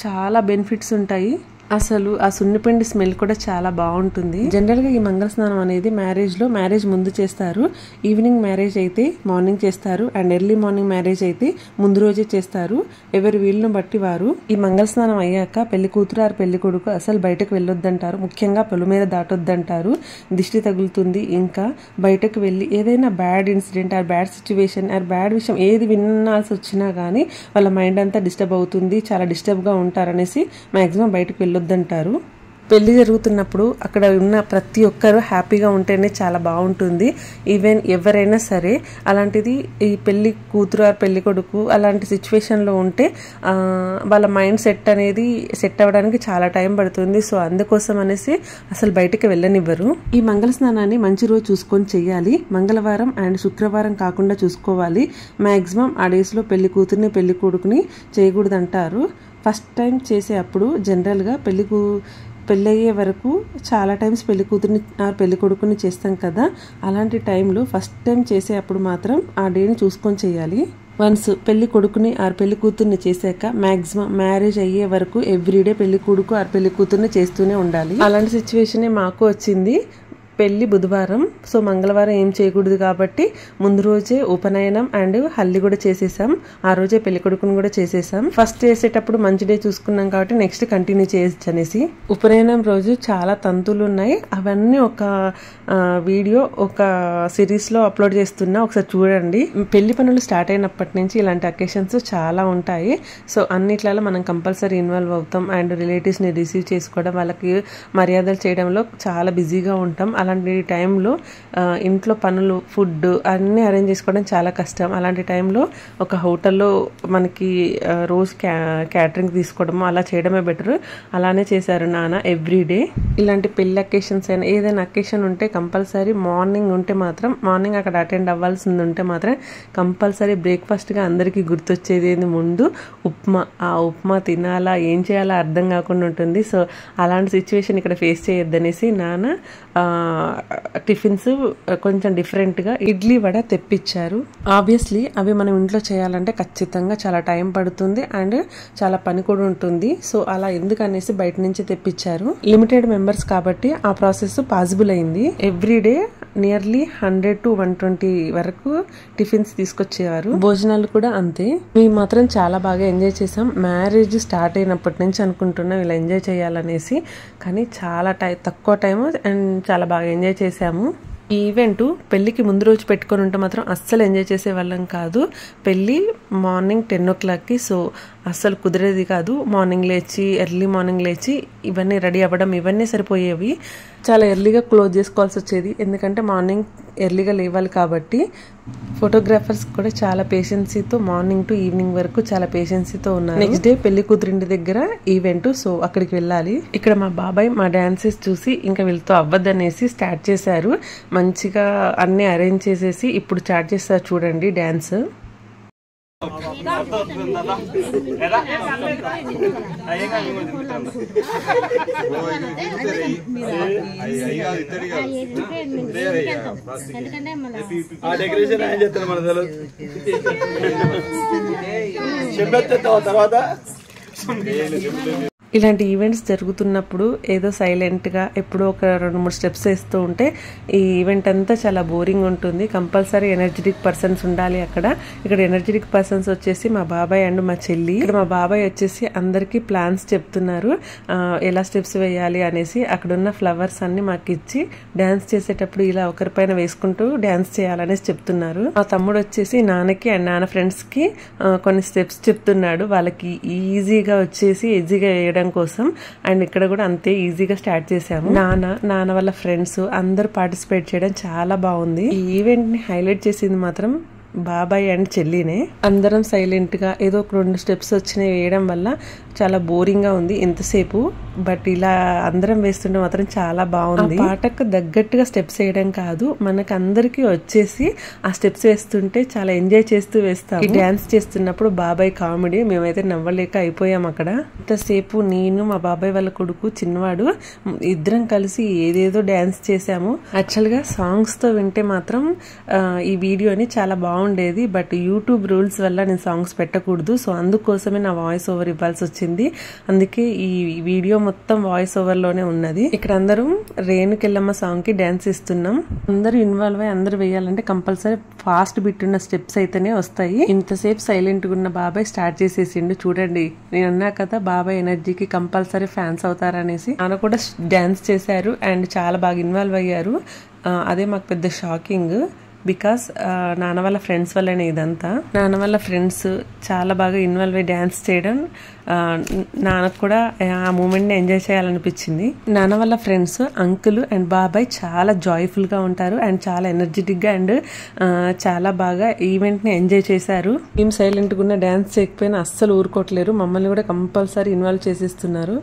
చాలా బెనిఫిట్స్ ఉంటాయి. అసలు ఆ సున్నిపిండి స్మెల్ కూడా చాలా బాగుంటుంది. జనరల్గా ఈ మంగళ స్నానం అనేది మ్యారేజ్ ముందు చేస్తారు. ఈవినింగ్ మ్యారేజ్ అయితే మార్నింగ్ చేస్తారు, అండ్ ఎర్లీ మార్నింగ్ మ్యారేజ్ అయితే ముందు రోజే చేస్తారు. ఎవరి వీళ్ళను బట్టి వారు. ఈ మంగళ స్నానం అయ్యాక పెళ్లి కూతురు ఆరు పెళ్లి కొడుకు అసలు బయటకు వెళ్ళొద్దంటారు. ముఖ్యంగా పొలిమేర దాటొద్దంటారు, దిష్టి తగులుతుంది. ఇంకా బయటకు వెళ్ళి ఏదైనా bad incident or bad situation or bad విషయం ఏది వినాల్సి వచ్చినా కానీ వాళ్ళ మైండ్ అంతా డిస్టర్బ్ అవుతుంది, చాలా డిస్టర్బ్గా ఉంటారనేసి మ్యాక్సిమం బయటకు వెళ్ళొద్దంటారు. పెళ్లి జరుగుతున్నప్పుడు అక్కడ ఉన్న ప్రతి ఒక్కరు హ్యాపీగా ఉంటేనే చాలా బాగుంటుంది. ఈవెన్ ఎవరైనా సరే. అలాంటిది ఈ పెళ్లి కూతురు ఆర్ పెళ్లి కొడుకు అలాంటి సిచ్యువేషన్లో ఉంటే వాళ్ళ మైండ్ సెట్ అవ్వడానికి చాలా టైం పడుతుంది. సో అందుకోసం అనేసి అసలు బయటకు వెళ్ళనివ్వరు. ఈ మంగళ స్నానాన్ని మంచి రోజు చూసుకొని చెయ్యాలి. మంగళవారం అండ్ శుక్రవారం కాకుండా చూసుకోవాలి. మ్యాక్సిమం ఆ డేస్లో పెళ్లి కూతుర్ని పెళ్లి కొడుకుని చేయకూడదంటారు. ఫస్ట్ టైం చేసే అప్పుడు జనరల్గా పెళ్ళయ్యే వరకు చాలా టైమ్స్ పెళ్లి కూతుర్ని పెళ్లి కొడుకుని చేస్తాం కదా, అలాంటి టైంలో ఫస్ట్ టైం చేసే అప్పుడు మాత్రం ఆ డేని చూసుకొని చేయాలి. వన్స్ పెళ్లి కొడుకుని ఆర్ పెళ్లి కూతుర్ని చేశాక మ్యాక్సిమం మ్యారేజ్ అయ్యే వరకు ఎవ్రీడే పెళ్లి కొడుకు ఆర్ పెళ్లి కూతుర్ని చేస్తూనే ఉండాలి. అలాంటి సిచ్యువేషనే మాకు వచ్చింది. పెళ్లి బుధవారం, సో మంగళవారం ఏం చేయకూడదు కాబట్టి ముందు రోజే ఉపనయనం అండ్ హల్దీ కూడా చేసేసాం. ఆ రోజే పెళ్లి కొడుకుని కూడా చేసేసాం. ఫస్ట్ చేసేటప్పుడు మంచి డే చూసుకున్నాం కాబట్టి నెక్స్ట్ కంటిన్యూ చేయొచ్చు అనేసి. ఉపనయనం రోజు చాలా తంతులు ఉన్నాయి. అవన్నీ ఒక వీడియో ఒక సిరీస్లో అప్లోడ్ చేస్తున్నా, ఒకసారి చూడండి. పెళ్లి పనులు స్టార్ట్ అయినప్పటి నుంచి ఇలాంటి అకేషన్స్ చాలా ఉంటాయి. సో అన్నిట్లలో మనం కంపల్సరీ ఇన్వాల్వ్ అవుతాం. అండ్ రిలేటివ్స్ని రిసీవ్ చేసుకోవడం, వాళ్ళకి మర్యాదలు చేయడంలో చాలా బిజీగా ఉంటాం. అలాంటి టైంలో ఇంట్లో పనులు, ఫుడ్ అన్నీ అరేంజ్ చేసుకోవడం చాలా కష్టం. అలాంటి టైంలో ఒక హోటల్లో మనకి రోజు క్యాటరింగ్ తీసుకోవడము అలా చేయడమే బెటర్. అలానే చేశారు నాన్న ఎవ్రీడే. ఇలాంటి పెళ్లి అకేషన్స్ అయినా ఏదైనా అకేషన్ ఉంటే కంపల్సరీ మార్నింగ్ అక్కడ అటెండ్ అవ్వాల్సింది ఉంటే మాత్రం కంపల్సరీ బ్రేక్ఫాస్ట్గా అందరికీ గుర్తొచ్చేది ముందు ఉప్మా. ఆ ఉప్మా తినాలా ఏం చేయాలా అర్థం కాకుండా ఉంటుంది. సో అలాంటి సిచ్యువేషన్ ఇక్కడ ఫేస్ చేయొద్దనేసి నాన్న టిఫిన్స్ కొంచెం డిఫరెంట్గా ఇడ్లీ వడ తెప్పించారు. ఆబ్వియస్లీ అవి మనం ఇంట్లో చేయాలంటే ఖచ్చితంగా చాలా టైం పడుతుంది అండ్ చాలా పని కూడా ఉంటుంది. సో అలా ఎందుకనేసి బయట నుంచి తెప్పించారు. లిమిటెడ్ మెంబర్స్ కాబట్టి ఆ ప్రాసెస్ పాసిబుల్ అయింది. ఎవ్రీడే నియర్లీ 100 to 120 వరకు టిఫిన్స్ తీసుకొచ్చేవారు. భోజనాలు కూడా అంతే. మేము మాత్రం చాలా బాగా ఎంజాయ్ చేసాం. మ్యారేజ్ స్టార్ట్ అయినప్పటి నుంచి అనుకుంటున్నాం ఇలా ఎంజాయ్ చేయాలనేసి, కానీ చాలా తక్కువ టైం అండ్ చాలా బాగా ఎంజాయ్ చేసాము. ఈ ఈవెంట్ పెళ్లికి ముందు రోజు పెట్టుకొని ఉంటే మాత్రం అస్సలు ఎంజాయ్ చేసే వాళ్ళం కాదు. పెళ్ళి మార్నింగ్ 10 o'clockకి, సో అస్సలు కుదిరేది కాదు. ఎర్లీ మార్నింగ్ లేచి ఇవన్నీ రెడీ అవ్వడం ఇవన్నీ సరిపోయేవి. చాలా ఎర్లీగా క్లోజ్ చేసుకోవాల్సి వచ్చేది, ఎందుకంటే మార్నింగ్ ఎర్లీగా లేవాలి కాబట్టి. ఫోటోగ్రాఫర్స్ కూడా చాలా పేషెన్సీతో మార్నింగ్ టు ఈవినింగ్ వరకు చాలా పేషెన్సీతో ఉన్నారు. నెక్స్ట్ డే పెళ్లి కూతురింటి దగ్గర ఈవెంట్, సో అక్కడికి వెళ్ళాలి. ఇక్కడ మా బాబాయ్ మా డాన్సెస్ చూసి ఇంకా వీళ్ళతో అవ్వద్దనేసి స్టార్ట్ చేశారు. మంచిగా అన్ని అరేంజ్ చేసేసి ఇప్పుడు స్టార్ట్ చేస్తారు చూడండి డాన్స్. డెకరేషన్ ఆయన చెప్తాను మన చెప్పేస్తా తర్వాత. ఇలాంటి ఈవెంట్స్ జరుగుతున్నప్పుడు ఏదో సైలెంట్గా ఎప్పుడో ఒక 2-3 స్టెప్స్ వేస్తూ ఉంటే ఈ ఈవెంట్ అంతా చాలా బోరింగ్ ఉంటుంది. కంపల్సరీ ఎనర్జెటిక్ పర్సన్స్ ఉండాలి అక్కడ. ఇక్కడ ఎనర్జెటిక్ పర్సన్స్ వచ్చేసి మా బాబాయ్ అండ్ మా చెల్లి. ఇక్కడ మా బాబాయ్ వచ్చేసి అందరికీ ప్లాన్స్ చెప్తున్నారు ఎలా స్టెప్స్ వేయాలి అనేసి. అక్కడున్న ఫ్లవర్స్ అన్ని మాకు ఇచ్చి డ్యాన్స్ చేసేటప్పుడు ఇలా ఒకరిపైన వేసుకుంటూ డ్యాన్స్ చేయాలనేసి చెప్తున్నారు. మా తమ్ముడు వచ్చేసి నాన్నకి అండ్ నాన్న ఫ్రెండ్స్కి కొన్ని స్టెప్స్ చెప్తున్నాడు. వాళ్ళకి ఈజీగా వేయడం కోసం. అండ్ ఇక్కడ కూడా అంతే ఈజీగా స్టార్ట్ చేసాము. నాన్న వాళ్ళ ఫ్రెండ్స్ అందరూ పార్టిసిపేట్ చేయడం చాలా బాగుంది. ఈ ఈవెంట్ ని హైలైట్ చేసింది మాత్రం బాబాయ్ అండ్ చెల్లినే. అందరం సైలెంట్ గా ఏదో ఒక 2 స్టెప్స్ వచ్చినాయి వేయడం వల్ల చాలా బోరింగ్ గా ఉంది ఎంతసేపు. బట్ ఇలా అందరం వేస్తుంటే మాత్రం చాలా బాగుంది. పాటకు తగ్గట్టుగా స్టెప్స్ వేయడం కాదు, మనకు అందరికి వచ్చేసి ఆ స్టెప్స్ వేస్తుంటే చాలా ఎంజాయ్ చేస్తూ వేస్తాం. ఈ డాన్స్ చేస్తున్నప్పుడు బాబాయ్ కామెడీ మేమైతే నవ్వలేక అయిపోయాం అక్కడ. ఇంతసేపు నేను, మా బాబాయ్ వాళ్ళ కొడుకు చిన్నవాడు ఇద్దరం కలిసి ఏదేదో డాన్స్ చేసాము. యాక్చువల్ గా సాంగ్స్ తో వింటే మాత్రం ఈ వీడియోని చాలా బాగుండేది. బట్ యూట్యూబ్ రూల్స్ వల్ల నేను సాంగ్స్ పెట్టకూడదు, సో అందుకోసమే నా వాయిస్ ఓవర్ ఇవ్వాల్సి వచ్చింది. అందుకే ఈ వీడియో మొత్తం వాయిస్ ఓవర్ లోనే ఉన్నది. ఇక్కడ అందరం రేణుకెళ్ళమ్మ సాంగ్ కి డాన్స్ ఇస్తున్నాం. అందరూ ఇన్వాల్వ్ అయ్యి అందరూ వేయాలంటే కంపల్సరీ ఫాస్ట్ బిట్ ఉన్న స్టెప్స్ అయితేనే వస్తాయి. ఇంతసేపు సైలెంట్ గా ఉన్న బాబాయ్ స్టార్ట్ చేసేసిండు. చూడండి, నేను అన్నా కదా బాబాయ్ ఎనర్జీకి కంపల్సరీ ఫ్యాన్స్ అవుతారనేసి. ఆయన కూడా డాన్స్ చేశారు అండ్ చాలా బాగా ఇన్వాల్వ్ అయ్యారు. అదే మాకు పెద్ద షాకింగ్. బికాస్ నాన్న వాళ్ళ ఫ్రెండ్స్ వల్లనే ఇదంతా. నాన్న వాళ్ళ ఫ్రెండ్స్ చాలా బాగా ఇన్వాల్వ్ అయ్యి డ్యాన్స్ చేయడం నాన్నకు కూడా ఆ మూమెంట్ని ఎంజాయ్ చేయాలనిపించింది. నాన్న వాళ్ళ ఫ్రెండ్స్ అంకుల్ అండ్ బాబాయ్ చాలా జాయ్ఫుల్గా ఉంటారు అండ్ చాలా ఎనర్జెటిక్గా అండ్ చాలా బాగా ఈవెంట్ని ఎంజాయ్ చేశారు. మేము సైలెంట్గా ఉన్న డ్యాన్స్ చేయకపోయినా అస్సలు ఊరుకోవట్లేరు, మమ్మల్ని కూడా కంపల్సరీ ఇన్వాల్వ్ చేసేస్తున్నారు.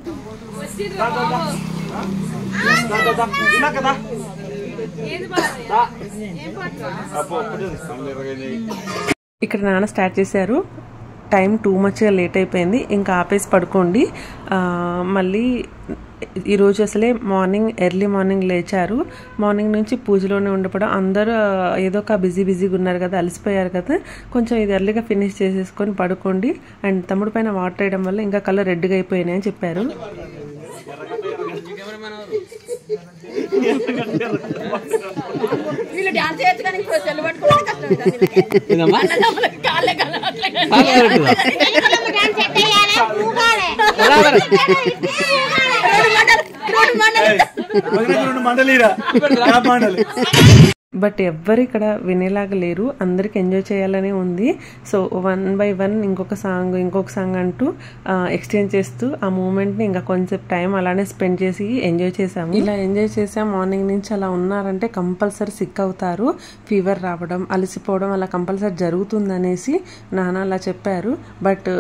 ఇక్కడ నాన్న స్టార్ట్ చేశారు. టైం టూ మచ్గా లేట్ అయిపోయింది, ఇంకా ఆపేసి పడుకోండి. మళ్ళీ ఈరోజు అసలే ఎర్లీ మార్నింగ్ లేచారు. మార్నింగ్ నుంచి పూజలోనే ఉండపడం అందరూ ఏదో ఒక బిజీగా ఉన్నారు కదా, అలసిపోయారు కదా, కొంచెం ఇది ఎర్లీగా ఫినిష్ చేసేసుకొని పడుకోండి. అండ్ తమ్ముడు పైన వాటర్ వేయడం వల్ల ఇంకా కలర్ రెడ్గా అయిపోయినాయి అని చెప్పారు. బట్ ఎవ్వరు ఇక్కడ వినేలాగా లేరు, అందరికి ఎంజాయ్ చేయాలనే ఉంది. సో 1 by 1 ఇంకొక సాంగ్ అంటూ ఎక్స్చేంజ్ చేస్తూ ఆ మూమెంట్ని ఇంకా కొంచెం టైం అలానే స్పెండ్ చేసి ఎంజాయ్ చేసాము. ఇలా ఎంజాయ్ చేసాం. మార్నింగ్ నుంచి అలా ఉన్నారంటే కంపల్సరీ సిక్ అవుతారు, ఫీవర్ రావడం, అలసిపోవడం అలా కంపల్సరీ జరుగుతుందనేసి నాన్న అలా చెప్పారు. బట్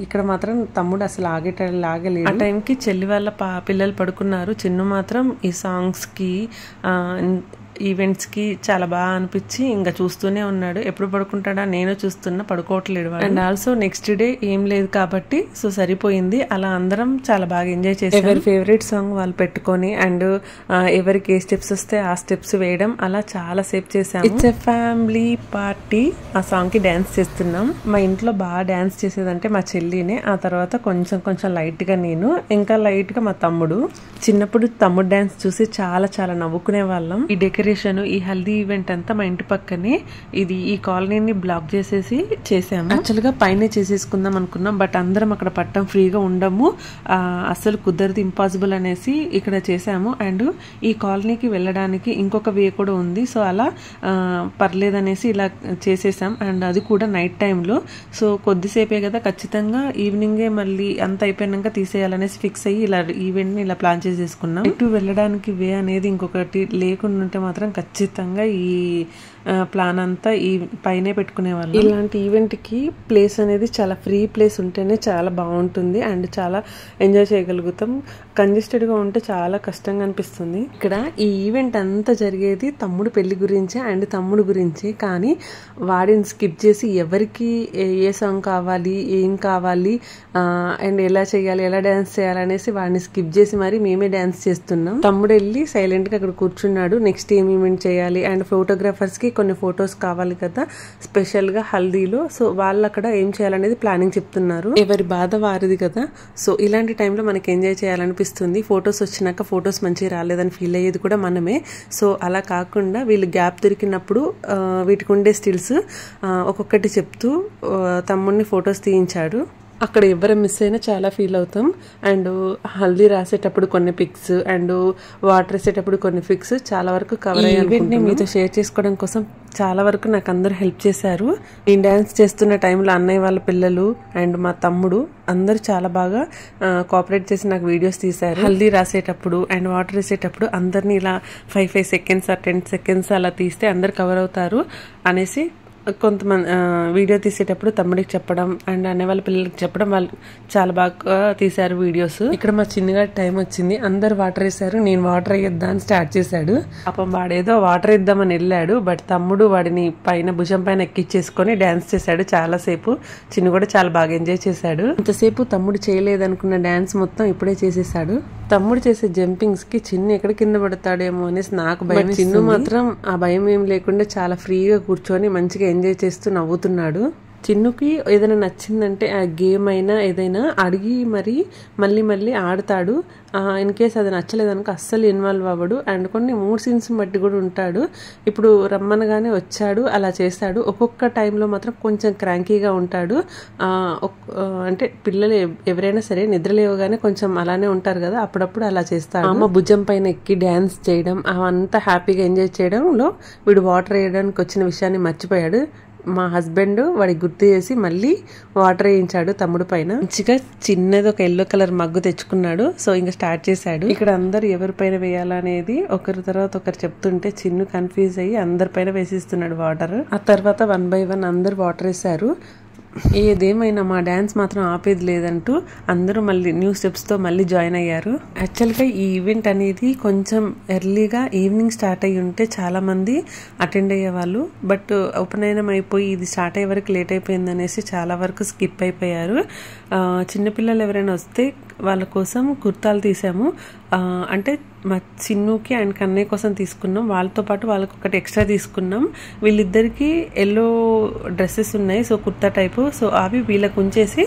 ఇక్కడ మాత్రం తమ్ముడు అసలు ఆగలేదు. ఆ టైంకి చెల్లి వాళ్ళ పిల్లలు పడుకున్నారు. చిన్ను మాత్రం ఈ సాంగ్స్కి ఈవెంట్స్కి చాలా బాగా అనిపించి ఇంకా చూస్తూనే ఉన్నాడు. ఎప్పుడు పడుకుంటాడా నేను చూస్తున్నా, పడుకోవట్లేడు. అండ్ ఆల్సో నెక్స్ట్ డే ఏం లేదు కాబట్టి సో సరిపోయింది. అలా అందరం చాలా బాగా ఎంజాయ్ చేసాం. ఎవరి ఫేవరెట్ సాంగ్ వాళ్ళు పెట్టుకొని అండ్ ఎవరికి ఏ స్టెప్స్ వస్తే ఆ స్టెప్స్ వేయడం అలా చాలా సేపు చేసాం. ఇట్స్ ఎ ఫ్యామిలీ పార్టీ ఆ సాంగ్ కి డాన్స్ చేస్తున్నాం. మా ఇంట్లో బాగా డాన్స్ చేసేదంటే మా చెల్లినే, ఆ తర్వాత కొంచెం లైట్ గా నేను, ఇంకా లైట్ గా మా తమ్ముడు. చిన్నప్పుడు తమ్ముడు డాన్స్ చూసి చాలా నవ్వుకునే వాళ్ళం. ఈ డెకరేషన్ ఈ హల్దీ ఈవెంట్ అంతా మా ఇంటి పక్కనే, ఇది ఈ కాలనీని బ్లాక్ చేసేసి చేసాము. యాక్చువల్ గా పైనే చేసేసుకుందాం అనుకున్నాం, బట్ అందరం అక్కడ పట్టం ఫ్రీగా ఉండము, అసలు కుదరదు, ఇంపాసిబుల్ అనేసి ఇక్కడ చేసాము. అండ్ ఈ కాలనీకి వెళ్ళడానికి ఇంకొక వే కూడా ఉంది, సో అలా పర్లేదనేసి ఇలా చేసేసాం. అండ్ అది కూడా నైట్ టైంలో. సో కొద్దిసేపే కదా, ఖచ్చితంగా ఈవినింగే మళ్ళీ అంత అయిపోయినాక తీసేయాలనేసి ఫిక్స్ అయ్యి ఇలా ఈవెంట్ ని ఇలా ప్లాన్ చేసేసుకున్నాం. ఇటు వెళ్ళడానికి వే అనేది ఇంకొకటి లేకుండా ఉంటే మాత్రం ఖచ్చితంగా ఈ ప్లాన్ అంతా ఈ పైనే పెట్టుకునేవాళ్ళం. ఇలాంటి ఈవెంట్ కి ప్లేస్ అనేది చాలా ఫ్రీ ప్లేస్ ఉంటేనే చాలా బాగుంటుంది అండ్ చాలా ఎంజాయ్ చేయగలుగుతాం. కంజెస్టెడ్ గా ఉంటే చాలా కష్టంగా అనిపిస్తుంది. ఇక్కడ ఈ ఈవెంట్ అంతా జరిగేది తమ్ముడు పెళ్లి గురించే అండ్ తమ్ముడు గురించి, కానీ వాడిని స్కిప్ చేసి ఎవరికి ఏ సాంగ్ కావాలి, ఏం కావాలి అండ్ ఎలా చేయాలి, ఎలా డాన్స్ చేయాలనేసి వాడిని స్కిప్ చేసి మరి మేమే డాన్స్ చేస్తున్నాం. తమ్ముడు వెళ్ళి సైలెంట్ గా అక్కడ కూర్చున్నాడు. నెక్స్ట్ ఏం ఈవెంట్ చేయాలి అండ్ ఫోటోగ్రాఫర్స్ కి కొన్ని ఫొటోస్ కావాలి కదా స్పెషల్ గా హల్దీలో, సో వాళ్ళు అక్కడ ఏం చేయాలనేది ప్లానింగ్ చెప్తున్నారు. ఎవరి బాధ వారిది కదా, సో ఇలాంటి టైంలో మనకి ఎంజాయ్ చేయాలనిపిస్తుంది. ఫొటోస్ వచ్చినాక ఫొటోస్ మంచిగా రాలేదని ఫీల్ అయ్యేది కూడా మనమే. సో అలా కాకుండా వీళ్ళు గ్యాప్ దొరికినప్పుడు వీటికి ఉండే స్టిల్స్ ఒక్కొక్కటి చెప్తూ తమ్ముడిని ఫొటోస్ తీయించాడు. అక్కడ ఎవరు మిస్ అయినా చాలా ఫీల్ అవుతాం. అండ్ హల్దీ రాసేటప్పుడు కొన్ని పిక్స్ అండ్ వాటర్ వేసేటప్పుడు కొన్ని పిక్స్ చాలా వరకు కవర్ అయ్యి మీతో షేర్ చేసుకోవడం కోసం చాలా వరకు నాకు అందరూ హెల్ప్ చేశారు. నేను డాన్స్ చేస్తున్న టైంలో అన్నయ్య వాళ్ళ పిల్లలు అండ్ మా తమ్ముడు అందరూ చాలా బాగా కోఆపరేట్ చేసి నాకు వీడియోస్ తీశారు. హల్దీ రాసేటప్పుడు అండ్ వాటర్ వేసేటప్పుడు అందరినీ ఇలా 5 seconds 10 seconds అలా తీస్తే అందరు కవర్ అవుతారు అనేసి కొంతమంది వీడియో తీసేటప్పుడు తమ్ముడికి చెప్పడం అండ్ అనే వాళ్ళ పిల్లలకి చెప్పడం, వాళ్ళు చాలా బాగా తీశారు వీడియోస్. ఇక్కడ మా చిన్నగా టైం వచ్చింది, అందరు వాటర్ వేసారు, నేను వాటర్ వేయొద్దా అని స్టార్ట్ చేశాడు. పాపం వాడేదో వాటర్ వేద్దామని వెళ్ళాడు, బట్ తమ్ముడు వాడిని పైన భుజం పైన ఎక్కిచ్చేసుకొని డాన్స్ చేశాడు చాలాసేపు. చిన్ను కూడా చాలా బాగా ఎంజాయ్ చేశాడు. ఇంతసేపు తమ్ముడు చేయలేదనుకున్న డాన్స్ మొత్తం ఇప్పుడే చేసేసాడు. తమ్ముడు చేసే జంపింగ్స్ కి చిన్ను ఎక్కడ కింద పడతాడేమో అనేసి నాకు భయం. చిన్ను మాత్రం ఆ భయం ఏం లేకుండా చాలా ఫ్రీగా కూర్చొని మంచిగా ఎంజాయ్ చేస్తూ నవ్వుతున్నాడు. చిన్నుకి ఏదైనా నచ్చిందంటే ఆ గేమ్ అయినా ఏదైనా అడిగి మరి మళ్ళీ ఆడతాడు. ఇన్ కేస్ అది నచ్చలేదనుకో అస్సలు ఇన్వాల్వ్ అవ్వడు. అండ్ కొన్ని మూడ్ సీన్స్ బట్టి కూడా ఉంటాడు. ఇప్పుడు రమ్మనగానే వచ్చాడు, అలా చేస్తాడు. ఒక్కొక్క టైంలో మాత్రం కొంచెం క్రాంకీగా ఉంటాడు. అంటే పిల్లలు ఎవరైనా సరే నిద్రలేవగానే కొంచెం అలానే ఉంటారు కదా, అప్పుడప్పుడు అలా చేస్తాడు. అమ్మ భుజం పైన ఎక్కి డ్యాన్స్ చేయడం, అవంతా హ్యాపీగా ఎంజాయ్ చేయడంలో వీడు వాటర్ వేయడానికి వచ్చిన విషయాన్ని మర్చిపోయాడు. మా హస్బెండ్ వాడికి గుర్తు చేసి మళ్ళీ వాటర్ వేయించాడు తమ్ముడు పైన. మంచిగా చిన్నది ఒక ఎల్లో కలర్ మగ్గు తెచ్చుకున్నాడు. సో ఇంకా స్టార్ట్ చేశాడు. ఇక్కడ అందరు ఎవరిపైన వేయాలనేది ఒకరి తర్వాత ఒకరు చెప్తుంటే చిన్ను కన్ఫ్యూజ్ అయ్యి అందరిపైన వేసిస్తున్నాడు వాటర్. ఆ తర్వాత 1 by 1 అందరు వాటర్ వేసారు. ఏదేమైనా మా డ్యాన్స్ మాత్రం ఆపేది లేదంటూ అందరూ మళ్ళీ న్యూ స్టెప్స్తో మళ్ళీ జాయిన్ అయ్యారు. యాక్చువల్గా ఈ ఈవెంట్ అనేది కొంచెం ఎర్లీగా ఈవినింగ్ స్టార్ట్ అయ్యి ఉంటే చాలామంది అటెండ్ అయ్యేవాళ్ళు. బట్ ఉపనయనం అయిపోయి ఇది స్టార్ట్ అయ్యే వరకు లేట్ అయిపోయింది అనేసి చాలా వరకు స్కిప్ అయిపోయారు. చిన్నపిల్లలు ఎవరైనా వస్తే వాళ్ళ కోసం కుర్తాలు తీసాము. అంటే మా చిన్నుకి అండ్ కన్నయ్య కోసం తీసుకున్నాం. వాళ్ళతో పాటు వాళ్ళకి ఒకటి ఎక్స్ట్రా తీసుకున్నాం. వీళ్ళిద్దరికి ఎల్లో డ్రెస్సెస్ ఉన్నాయి, సో కుర్తా టైపు. సో అవి వీళ్ళకి ఉంచేసి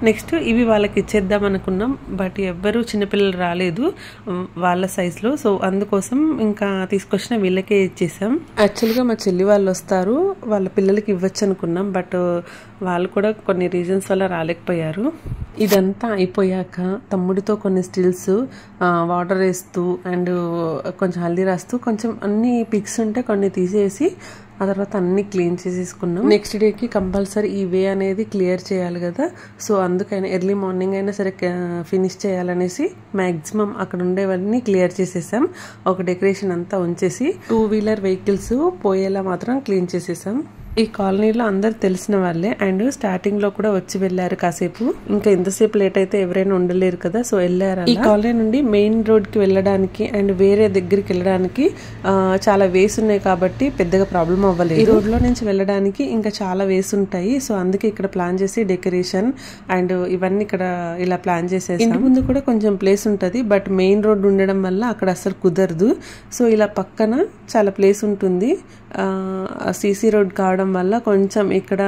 నెక్స్ట్ ఇవి వాళ్ళకి ఇచ్చేద్దాం అనుకున్నాం. బట్ ఎవ్వరూ చిన్నపిల్లలు రాలేదు వాళ్ళ సైజులో. సో అందుకోసం ఇంకా తీసుకొచ్చిన వీళ్ళకే ఇచ్చేసాం. యాక్చువల్గా మా చెల్లి వాళ్ళు వస్తారు, వాళ్ళ పిల్లలకి ఇవ్వచ్చు అనుకున్నాం. బట్ వాళ్ళు కూడా కొన్ని రీజన్స్ వల్ల రాలేకపోయారు. ఇదంతా అయిపోయాక తమ్ముడితో కొన్ని స్టిల్స్ వాటర్ వేస్తూ అండ్ కొంచెం హల్దీ రాస్తూ కొంచెం అన్ని పిక్స్ ఉంటే కొన్ని తీసేసి ఆ తర్వాత అన్ని క్లీన్ చేసేసుకున్నాం. నెక్స్ట్ డేకి కంపల్సరీ ఈ వే అనేది క్లియర్ చేయాలి కదా, సో అందుకైనా ఎర్లీ మార్నింగ్ అయినా సరే ఫినిష్ చేయాలనేసి మ్యాక్సిమం అక్కడ ఉండేవన్నీ క్లియర్ చేసేసాం. ఒక డెకరేషన్ అంతా ఉంచేసి 2-wheeler వెహికల్స్ పోయేలా మాత్రం క్లీన్ చేసేసాం. ఈ కాలనీలో అందరు తెలిసిన వాళ్ళే అండ్ స్టార్టింగ్ లో కూడా వచ్చి వెళ్ళారు కాసేపు. ఇంకా ఎంతసేపు లేట్ అయితే ఎవరైనా ఉండలేరు కదా, సో వెళ్ళారు. ఈ కాలనీ నుండి మెయిన్ రోడ్ కి వెళ్ళడానికి అండ్ వేరే దగ్గరికి వెళ్ళడానికి చాలా వేస్ ఉన్నాయి కాబట్టి పెద్దగా ప్రాబ్లం అవ్వలేదు. ఈ రోడ్ లో నుంచి వెళ్ళడానికి ఇంకా చాలా వేస్ ఉంటాయి. సో అందుకే ఇక్కడ ప్లాన్ చేసి డెకరేషన్ అండ్ ఇవన్నీ ఇక్కడ ఇలా ప్లాన్ చేసేసి ఇంటి ముందు కూడా కొంచెం ప్లేస్ ఉంటది. బట్ మెయిన్ రోడ్ ఉండడం వల్ల అక్కడ అసలు కుదరదు. సో ఇలా పక్కన చాలా ప్లేస్ ఉంటుంది. సిసి రోడ్ కావడం వల్ల కొంచెం ఇక్కడ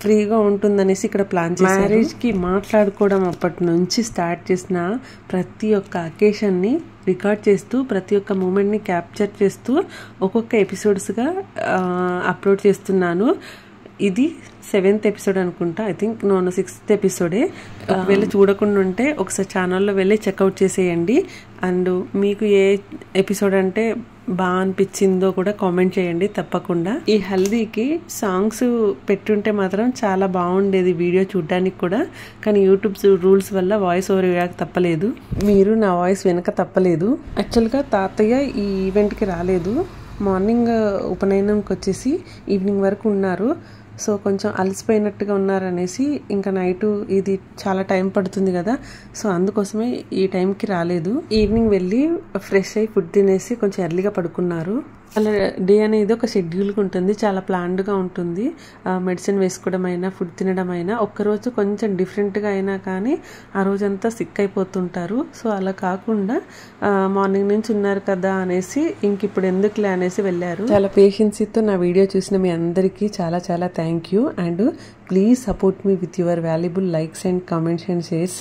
ఫ్రీగా ఉంటుందనేసి ఇక్కడ ప్లాన్ చేశారు. మ్యారేజ్ కి మాట్లాడుకోవడం అప్పటి నుంచి స్టార్ట్ చేసిన ప్రతి ఒక్క అకేషన్ని రికార్డ్ చేస్తూ ప్రతి ఒక్క మూమెంట్ని క్యాప్చర్ చేస్తూ ఒక్కొక్క ఎపిసోడ్స్గా అప్లోడ్ చేస్తున్నాను. ఇది 7th ఎపిసోడ్ అనుకుంటా, ఐ థింక్ 6th ఎపిసోడే. ఒకవేళ చూడకుండా ఉంటే ఒకసారి ఛానల్లో వెళ్ళి చెక్అవుట్ చేసేయండి. అండ్ మీకు ఏ ఎపిసోడ్ అంటే బాగా అనిపించిందో కూడా కామెంట్ చేయండి తప్పకుండా. ఈ హల్దీకి సాంగ్స్ పెట్టుంటే మాత్రం చాలా బాగుండేది వీడియో చూడడానికి కూడా, కానీ యూట్యూబ్ రూల్స్ వల్ల వాయిస్ ఓవర్ ఇవ్వక తప్పలేదు. మీరు నా వాయిస్ వెనక తప్పలేదు. యాక్చువల్గా తాతయ్య ఈ ఈవెంట్కి రాలేదు. మార్నింగ్ ఉపనయనంకి వచ్చేసి ఈవినింగ్ వరకు ఉన్నారు. సో కొంచెం అలసిపోయినట్టుగా ఉన్నారనేసి ఇంకా నైట్ ఇది చాలా టైం పడుతుంది కదా, సో అందుకోసమే ఈ టైంకి రాలేదు. ఈవినింగ్ వెళ్ళి ఫ్రెష్ అయ్యి ఫుడ్ తినేసి కొంచెం ఎర్లీగా పడుకున్నారు. అలా డే అనేది ఒక షెడ్యూల్గా ఉంటుంది, చాలా ప్లాన్డ్గా ఉంటుంది. మెడిసిన్ వేసుకోవడం అయినా ఫుడ్ తినడం అయినా ఒక్కరోజు కొంచెం డిఫరెంట్గా అయినా కానీ ఆ రోజంతా సిక్ అయిపోతుంటారు. సో అలా కాకుండా మార్నింగ్ నుంచి ఉన్నారు కదా అనేసి ఇంక ఇప్పుడు ఎందుకులే అనేసి వెళ్ళారు. చాలా పేషెన్సీతో నా వీడియో చూసిన మీ అందరికీ చాలా చాలా thank you. And please support me with your valuable likes and comments and shares.